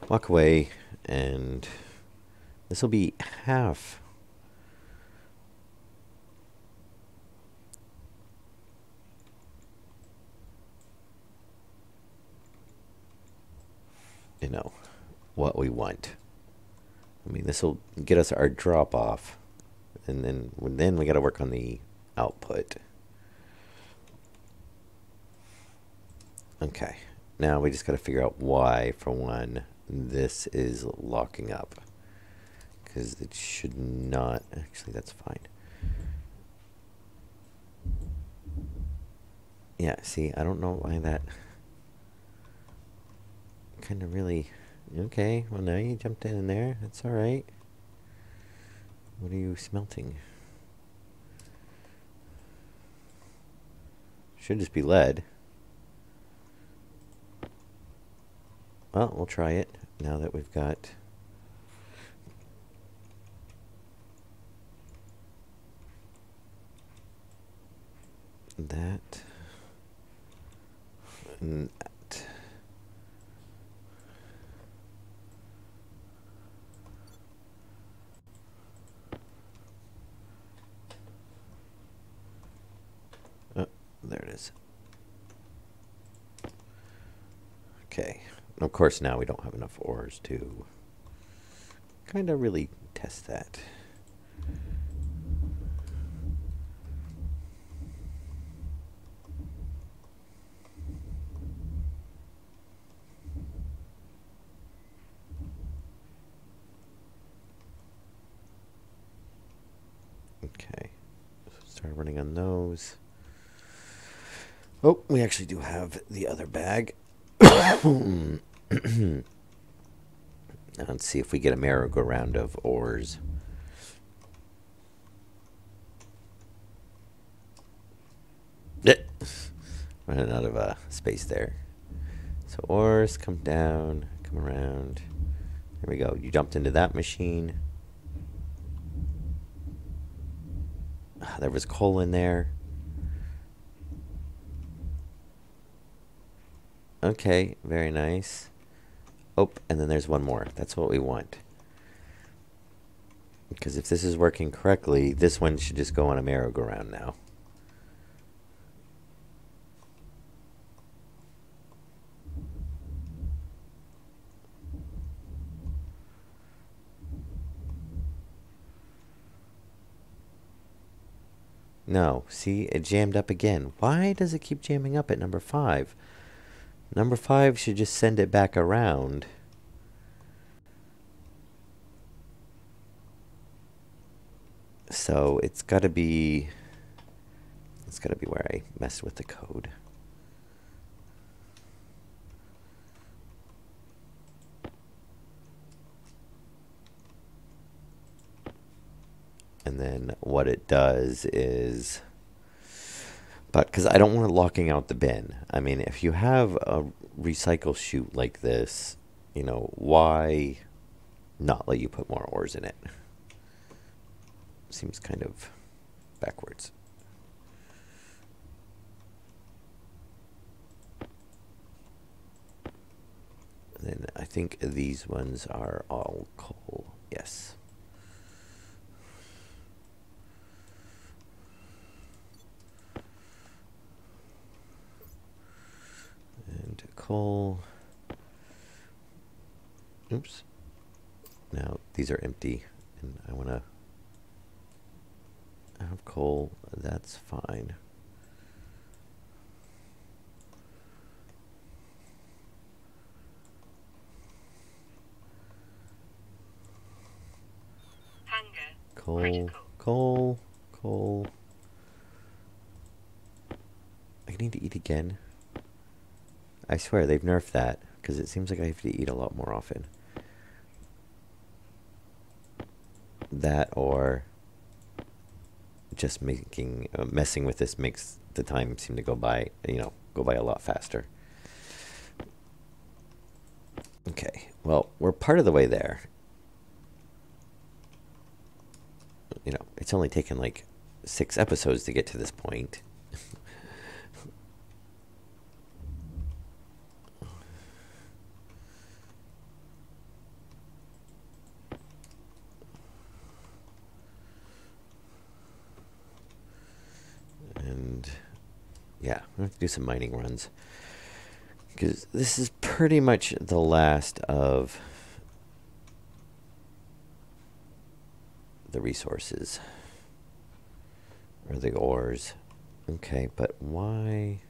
walk away, and this will be half. You know, what we want. I mean, this will get us our drop off, and then we got to work on the output. Okay, now we just got to figure out why, for one, this is locking up, because it should not. Actually, that's fine. Yeah, see, I don't know why that kind of really. Okay, well, now you jumped in there. That's all right. What are you smelting? Should just be lead. Well, we'll try it now that we've got that and that. Oh, there it is. Okay. Of course, now we don't have enough ores to kind of really test that. Okay. Start running on those. Oh, we actually do have the other bag. Let's see if we get a merry-go-round of ores. Running out of space there. So ores, come down, come around. There we go. You jumped into that machine. There was coal in there. Okay, very nice. Oh, and then there's one more. That's what we want. Because if this is working correctly, this one should just go on a merry-go-round now. No, see, it jammed up again. Why does it keep jamming up at number 5? Number 5 should just send it back around. So it's got to be where I messed with the code. And then what it does is, but because I don't want it locking out the bin. I mean, if you have a recycle chute like this, you know, why not let you put more ores in it? Seems kind of backwards. And then I think these ones are all coal. Yes. And coal. Oops. Now these are empty, and I want to have coal. That's fine. Hunger. Coal, Critical. coal. I need to eat again. I swear they've nerfed that because it seems like I have to eat a lot more often. That or just messing with this makes the time seem to go by, go by a lot faster. Okay, well, we're part of the way there. It's only taken like 6 episodes to get to this point. Yeah, we have to do some mining runs. Because this is pretty much the last of the resources. Or the ores. Okay, but why?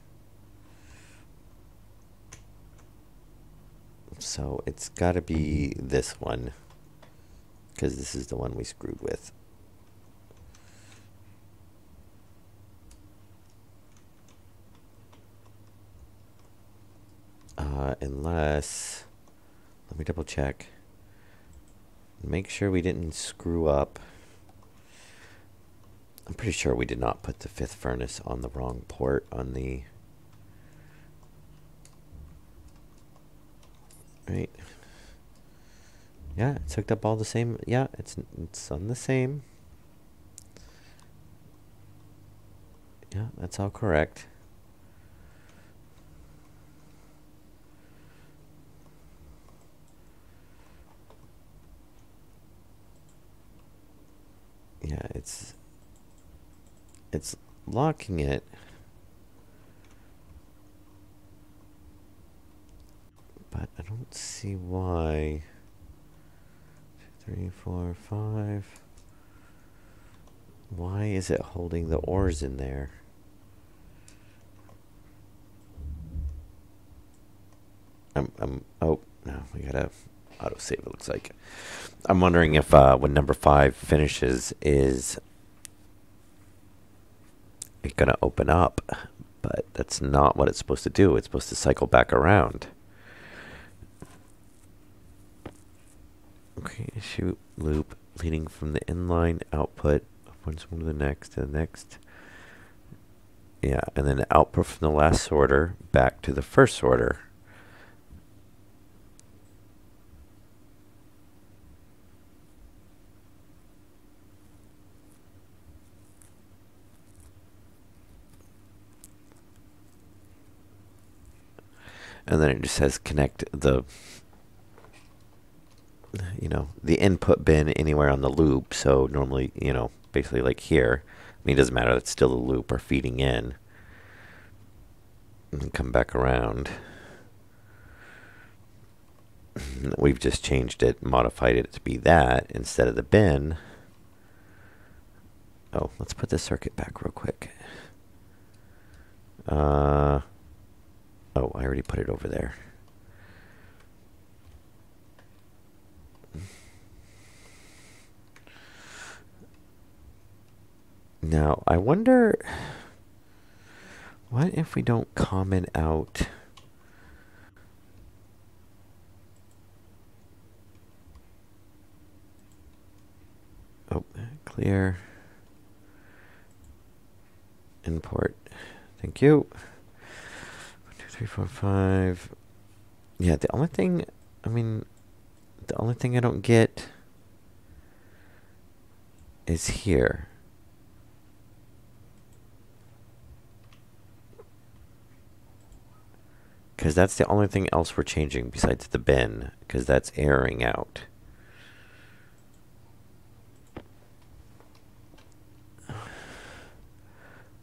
So it's got to be this one. Because this is the one we screwed with. Unless... Let me double check. Make sure we didn't screw up. I'm pretty sure we did not put the 5th furnace on the wrong port on the... Right. Yeah, it's hooked up all the same. Yeah, it's on the same. Yeah, that's all correct. Yeah, it's locking it. But I don't see why. 2, 3, 4, 5. Why is it holding the ores in there? Oh, no, we gotta autosave, it looks like. I'm wondering if when number 5 finishes, is it gonna open up? But that's not what it's supposed to do. It's supposed to cycle back around. Okay, shoot loop leading from the inline output once one to the next to the next. Yeah, and then the output from the last sorter back to the first sorter. And then it just says connect the, the input bin anywhere on the loop. So normally, basically like here, I mean, it doesn't matter, it's still a loop or feeding in. And then come back around. We've just changed it, modified it to be that instead of the bin. Oh, let's put this circuit back real quick. Oh, I already put it over there. Now, I wonder, what if we don't comment out? Oh, clear. Import. Thank you. 1, 2, 3, 4, 5. Yeah, the only thing I don't get is here. Because that's the only thing else we're changing besides the bin. Because that's airing out.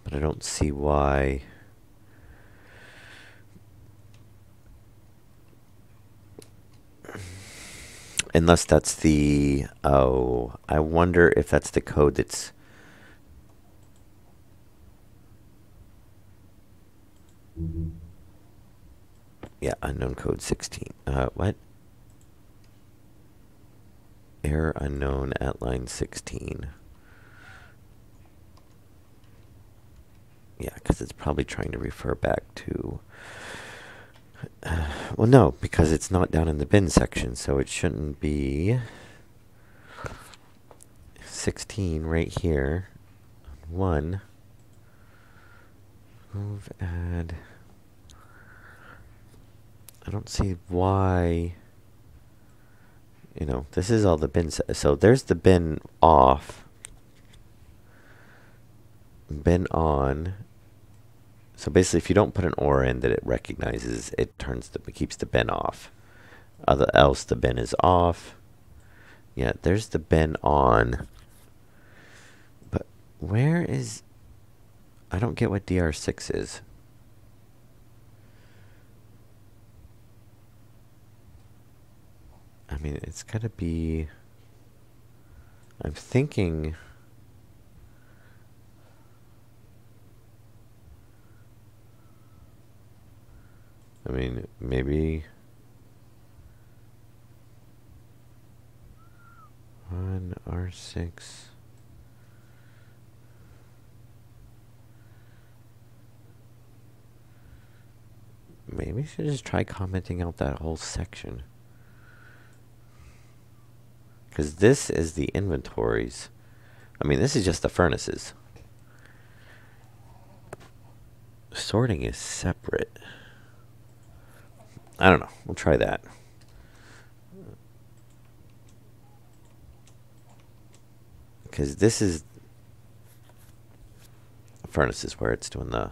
But I don't see why. Unless that's the... Oh, I wonder if that's the code that's... Yeah, unknown code 16. What? Error unknown at line 16. Yeah, because it's probably trying to refer back to... well, no, because it's not down in the bin section, so it shouldn't be 16 right here. 1. Move, add. I don't see why. This is all the bin. So there's the bin off. Bin on. So basically, if you don't put an ore in that it recognizes, it keeps the bin off. Else the bin is off. Yeah, there's the bin on. But where is... I don't get what DR6 is. I mean, it's gotta be... I'm thinking... I mean, maybe... on R6... Maybe I should just try commenting out that whole section. Because this is the inventories. I mean, this is just the furnaces. Sorting is separate. I don't know. We'll try that. Because this is furnaces where it's doing the...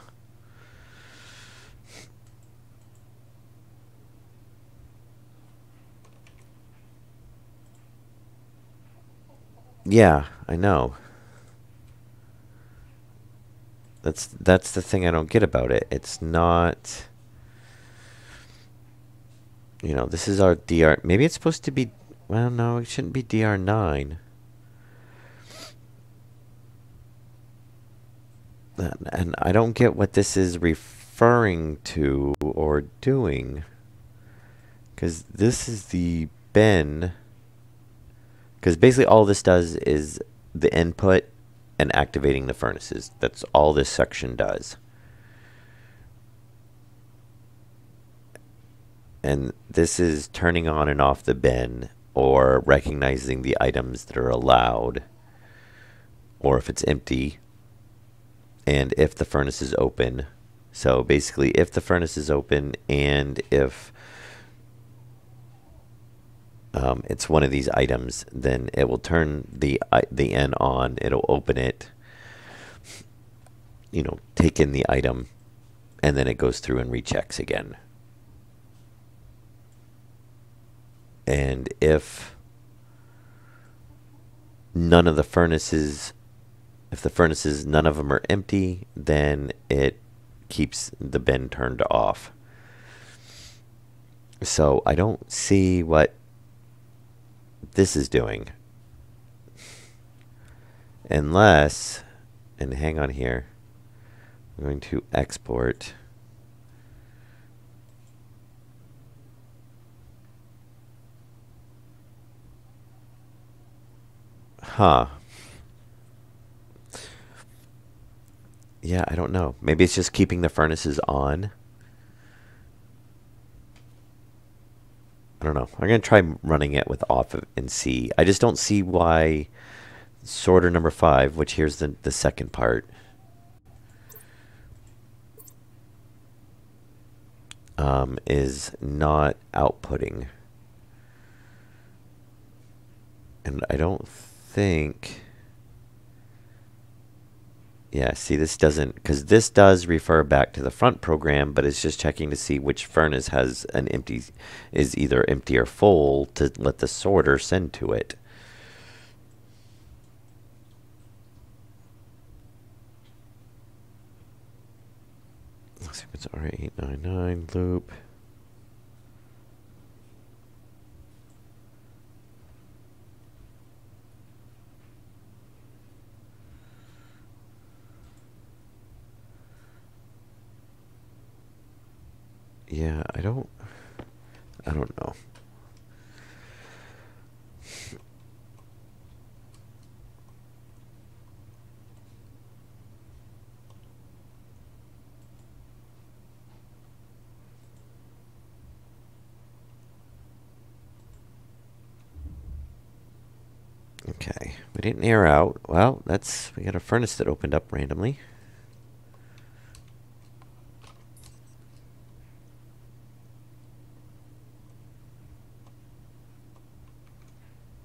Yeah, I know. That's the thing I don't get about it. It's not... You know, this is our DR... Maybe it's supposed to be... Well, no, it shouldn't be DR9. And I don't get what this is referring to or doing. Because this is the bin... Because basically all this does is the input and activating the furnaces. That's all this section does. And this is turning on and off the bin or recognizing the items that are allowed or if it's empty and if the furnace is open. So basically if the furnace is open and if it's one of these items, then it will turn the N on. It'll open it, you know, take in the item, and then it goes through and rechecks again. And if none of the furnaces, none of them are empty, then it keeps the bin turned off. So I don't see what this is doing. Unless, and hang on here, I'm going to export. Huh. Yeah, I don't know. Maybe it's just keeping the furnaces on. I don't know. I'm going to try running it with off and see. I just don't see why sorter number 5, which here's the second part, is not outputting. And I don't think... Yeah, see, this doesn't, because this does refer back to the front program, but it's just checking to see which furnace has an empty, is either empty or full to let the sorter send to it. Let's see if it's R899 loop. Yeah, I don't know. Okay, we didn't air out. Well, we got a furnace that opened up randomly.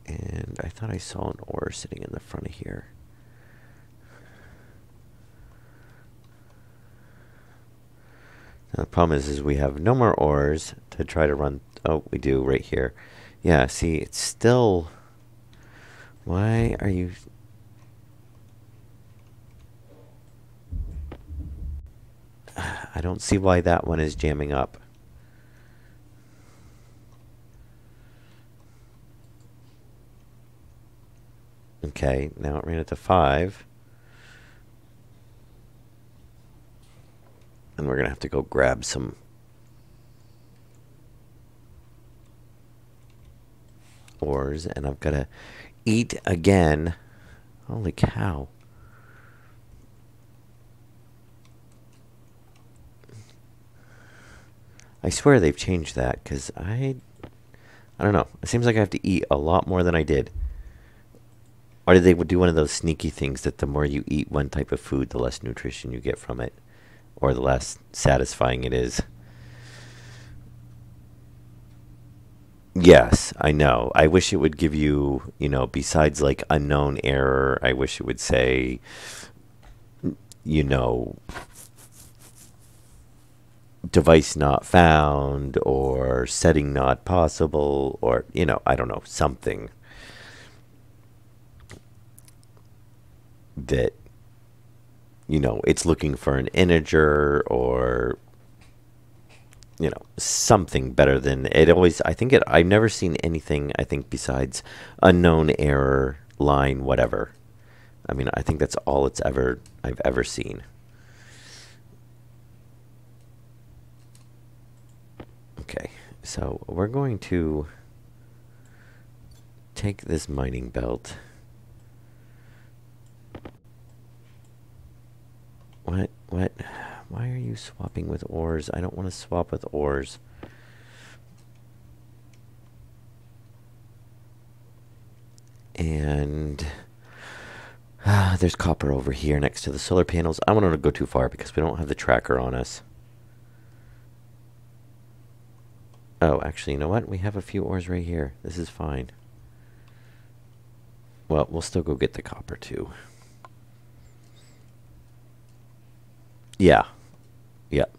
And I thought I saw an ore sitting in the front of here. Now the problem is we have no more ores to try to run. Oh, we do right here. Yeah, see, it's still... Why are you... I don't see why that one is jamming up. Okay, now it ran it to 5. And we're going to have to go grab some ores. And I've got to eat again. Holy cow. I swear they've changed that, because I don't know. It seems like I have to eat a lot more than I did. Or did they do one of those sneaky things that the more you eat one type of food, the less nutrition you get from it? Or the less satisfying it is? Yes, I know. I wish it would give you, besides like unknown error, I wish it would say, you know, device not found, or setting not possible, or, I don't know, something that, it's looking for an integer, or, something better than it always. I've never seen anything, I think, besides unknown error, line, whatever. I mean, I think that's all I've ever seen. Okay, so we're going to take this mining belt. What? Why are you swapping with ores? I don't want to swap with ores. And there's copper over here next to the solar panels. I don't want to go too far because we don't have the tracker on us. Oh, actually, you know what? We have a few ores right here. This is fine. Well, we'll still go get the copper too. Yeah. Yep.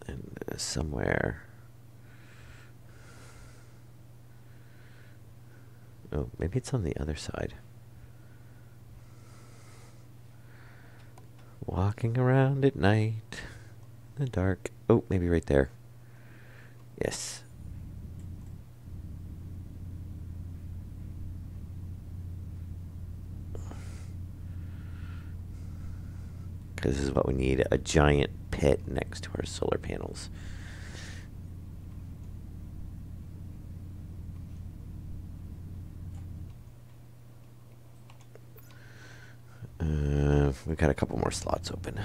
And somewhere. Oh, maybe it's on the other side. Walking around at night in the dark. Oh, maybe right there. Yes. Because this is what we need, a giant pit next to our solar panels. We've got a couple more slots open.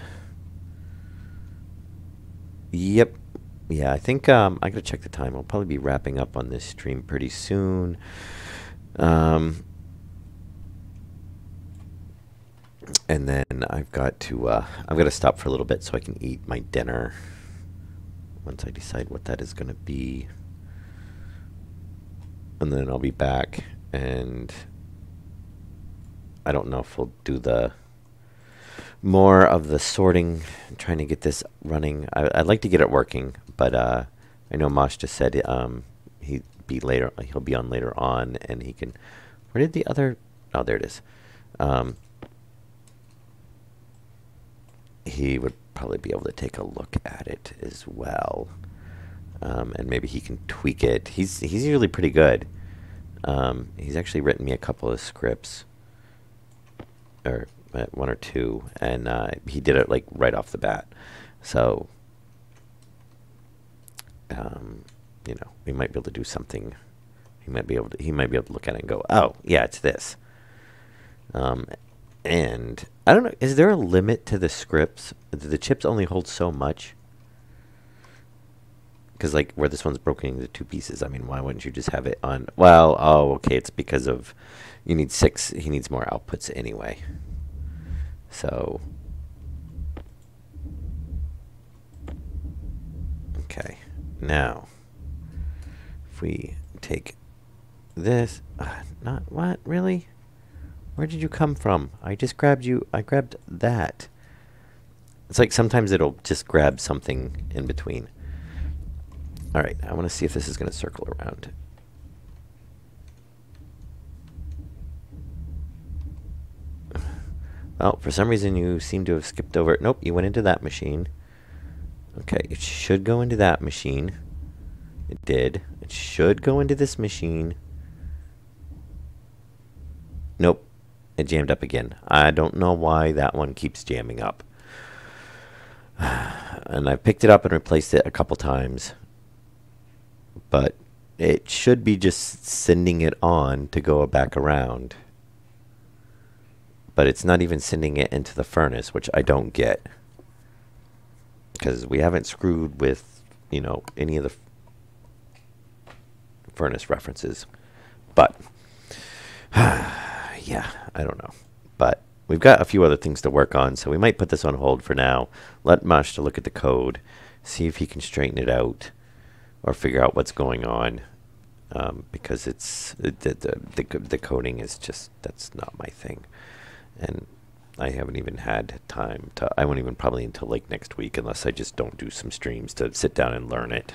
Yep. Yeah, I think I gotta check the time. I'll probably be wrapping up on this stream pretty soon. And then I've got to stop for a little bit so I can eat my dinner once I decide what that is going to be. And then I'll be back, and I don't know if we'll do the more of the sorting, trying to get this running. I'd like to get it working, but I know Mosh just said he'll be on later on, and he can. Where did the other? Oh, there it is. He would probably be able to take a look at it as well, and maybe he can tweak it. He's usually pretty good. He's actually written me a couple of scripts, or one or two, and he did it like right off the bat. So, we might be able to do something. He might be able to look at it and go, "Oh, yeah, it's this." And I don't know, is there a limit to the scripts? Do the chips only hold so much? Because like where this one's broken into 2 pieces, I mean, why wouldn't you just have it on? Well, oh, okay, it's because of you need 6. He needs more outputs anyway. So, okay, now if we take this, not what really? Where did you come from? I just grabbed you. I grabbed that. It's like sometimes it'll just grab something in between. All right, I want to see if this is going to circle around. Well, for some reason you seem to have skipped over it. Nope, you went into that machine. Okay, it should go into that machine. It did. It should go into this machine. Nope. It jammed up again. I don't know why that one keeps jamming up. And I picked it up and replaced it a couple times. But it should be just sending it on to go back around. But it's not even sending it into the furnace, which I don't get. Because we haven't screwed with, you know, any of the furnace references. But, yeah, I don't know. But we've got a few other things to work on, so we might put this on hold for now. Let Mosh to look at the code, see if he can straighten it out or figure out what's going on. Because it's the coding is just, that's not my thing. And I haven't even had time to, I won't even probably until like next week, unless I just don't do some streams to sit down and learn it.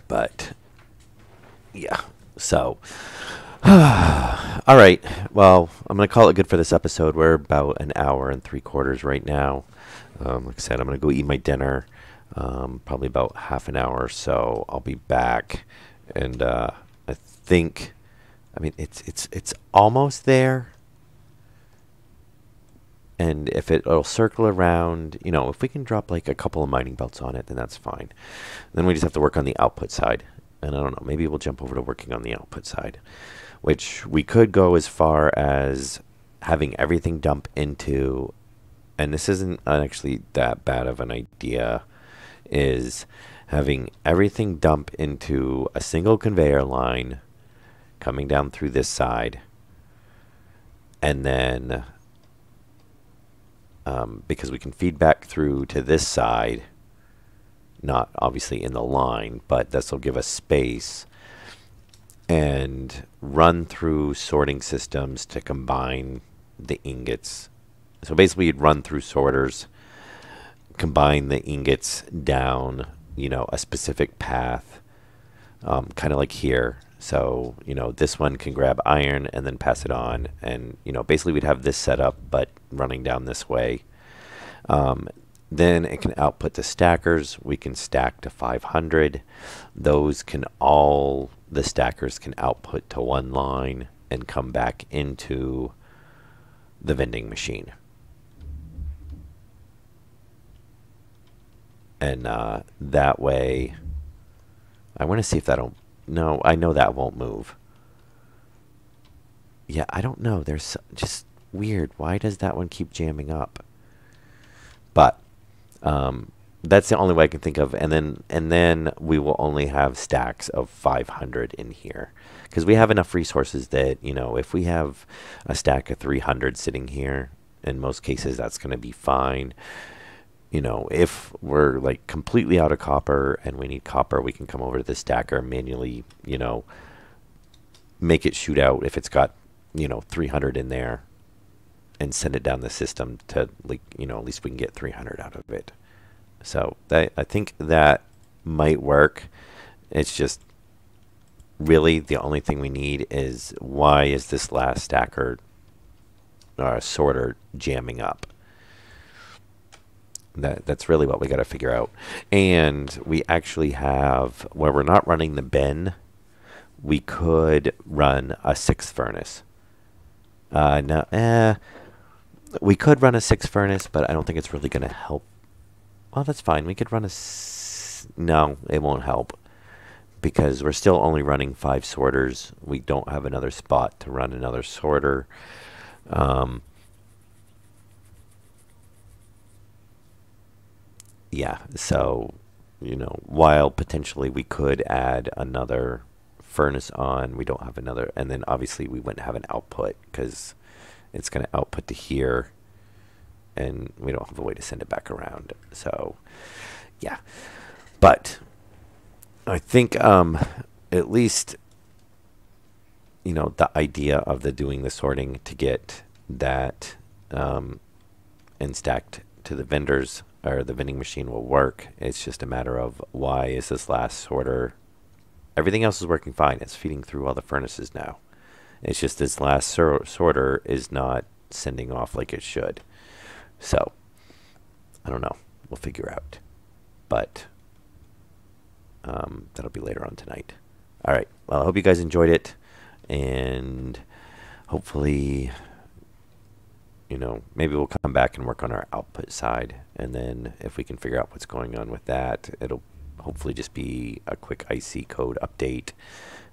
But yeah, so all right, well, I'm gonna call it good for this episode. We're about an hour and 3/4 right now. Like I said, I'm gonna go eat my dinner, probably about half an hour or so. I'll be back, and I think, I mean, it's almost there. And if it'll circle around, you know, if we can drop like a couple of mining belts on it, then that's fine. Then we just have to work on the output side. And I don't know, maybe we'll jump over to working on the output side, which we could go as far as having everything dump into, and this isn't actually that bad of an idea, is having everything dump into a single conveyor line coming down through this side, and then because we can feed back through to this side, not obviously in the line, but this will give us space, and run through sorting systems to combine the ingots. So basically you'd run through sorters, combine the ingots down, you know, a specific path, kind of like here. So, you know, this one can grab iron and then pass it on. And, you know, basically we'd have this set up, but running down this way. Then it can output to stackers. We can stack to 500. Those can all, the stackers can output to one line and come back into the vending machine. And that way, I want to see if that'll, no, I know that won't move. Yeah, I don't know. There's just weird. Why does that one keep jamming up? But that's the only way I can think of. And then we will only have stacks of 500 in here, because we have enough resources that, you know, if we have a stack of 300 sitting here, in most cases that's going to be fine. You know, if we're like completely out of copper and we need copper, we can come over to the stacker, manually, you know, make it shoot out if it's got, you know, 300 in there, and send it down the system to, like, you know, at least we can get 300 out of it. So that, I think that might work. It's just really the only thing we need is, why is this last stacker sorter jamming up? That's really what we got to figure out. And we actually have, where we're not running the bin, we could run a 6th furnace. We could run a 6th furnace, but I don't think it's really going to help. Well, that's fine. We could run a... No, it won't help, because we're still only running 5 sorters. We don't have another spot to run another sorter. Yeah, so, you know, while potentially we could add another furnace on, we don't have another, and then obviously we wouldn't have an output, because it's going to output to here, and we don't have a way to send it back around. So, yeah. But I think at least, you know, the idea of doing the sorting to get that and stacked to the vendors, or the vending machine, will work. It's just a matter of, why is this last sorter, everything else is working fine. It's feeding through all the furnaces now. It's just this last sorter is not sending off like it should. So, I don't know. We'll figure out. But that'll be later on tonight. All right. Well, I hope you guys enjoyed it. And hopefully, you know, maybe we'll come back and work on our output side. And then if we can figure out what's going on with that, it'll hopefully just be a quick IC code update.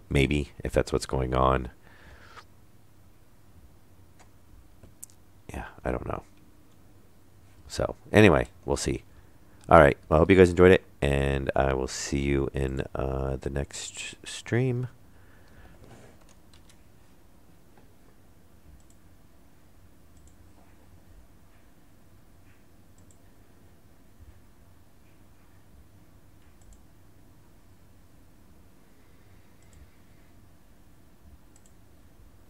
Maybe, if that's what's going on. Yeah, I don't know. So, anyway, we'll see. All right. Well, I hope you guys enjoyed it. And I will see you in the next stream.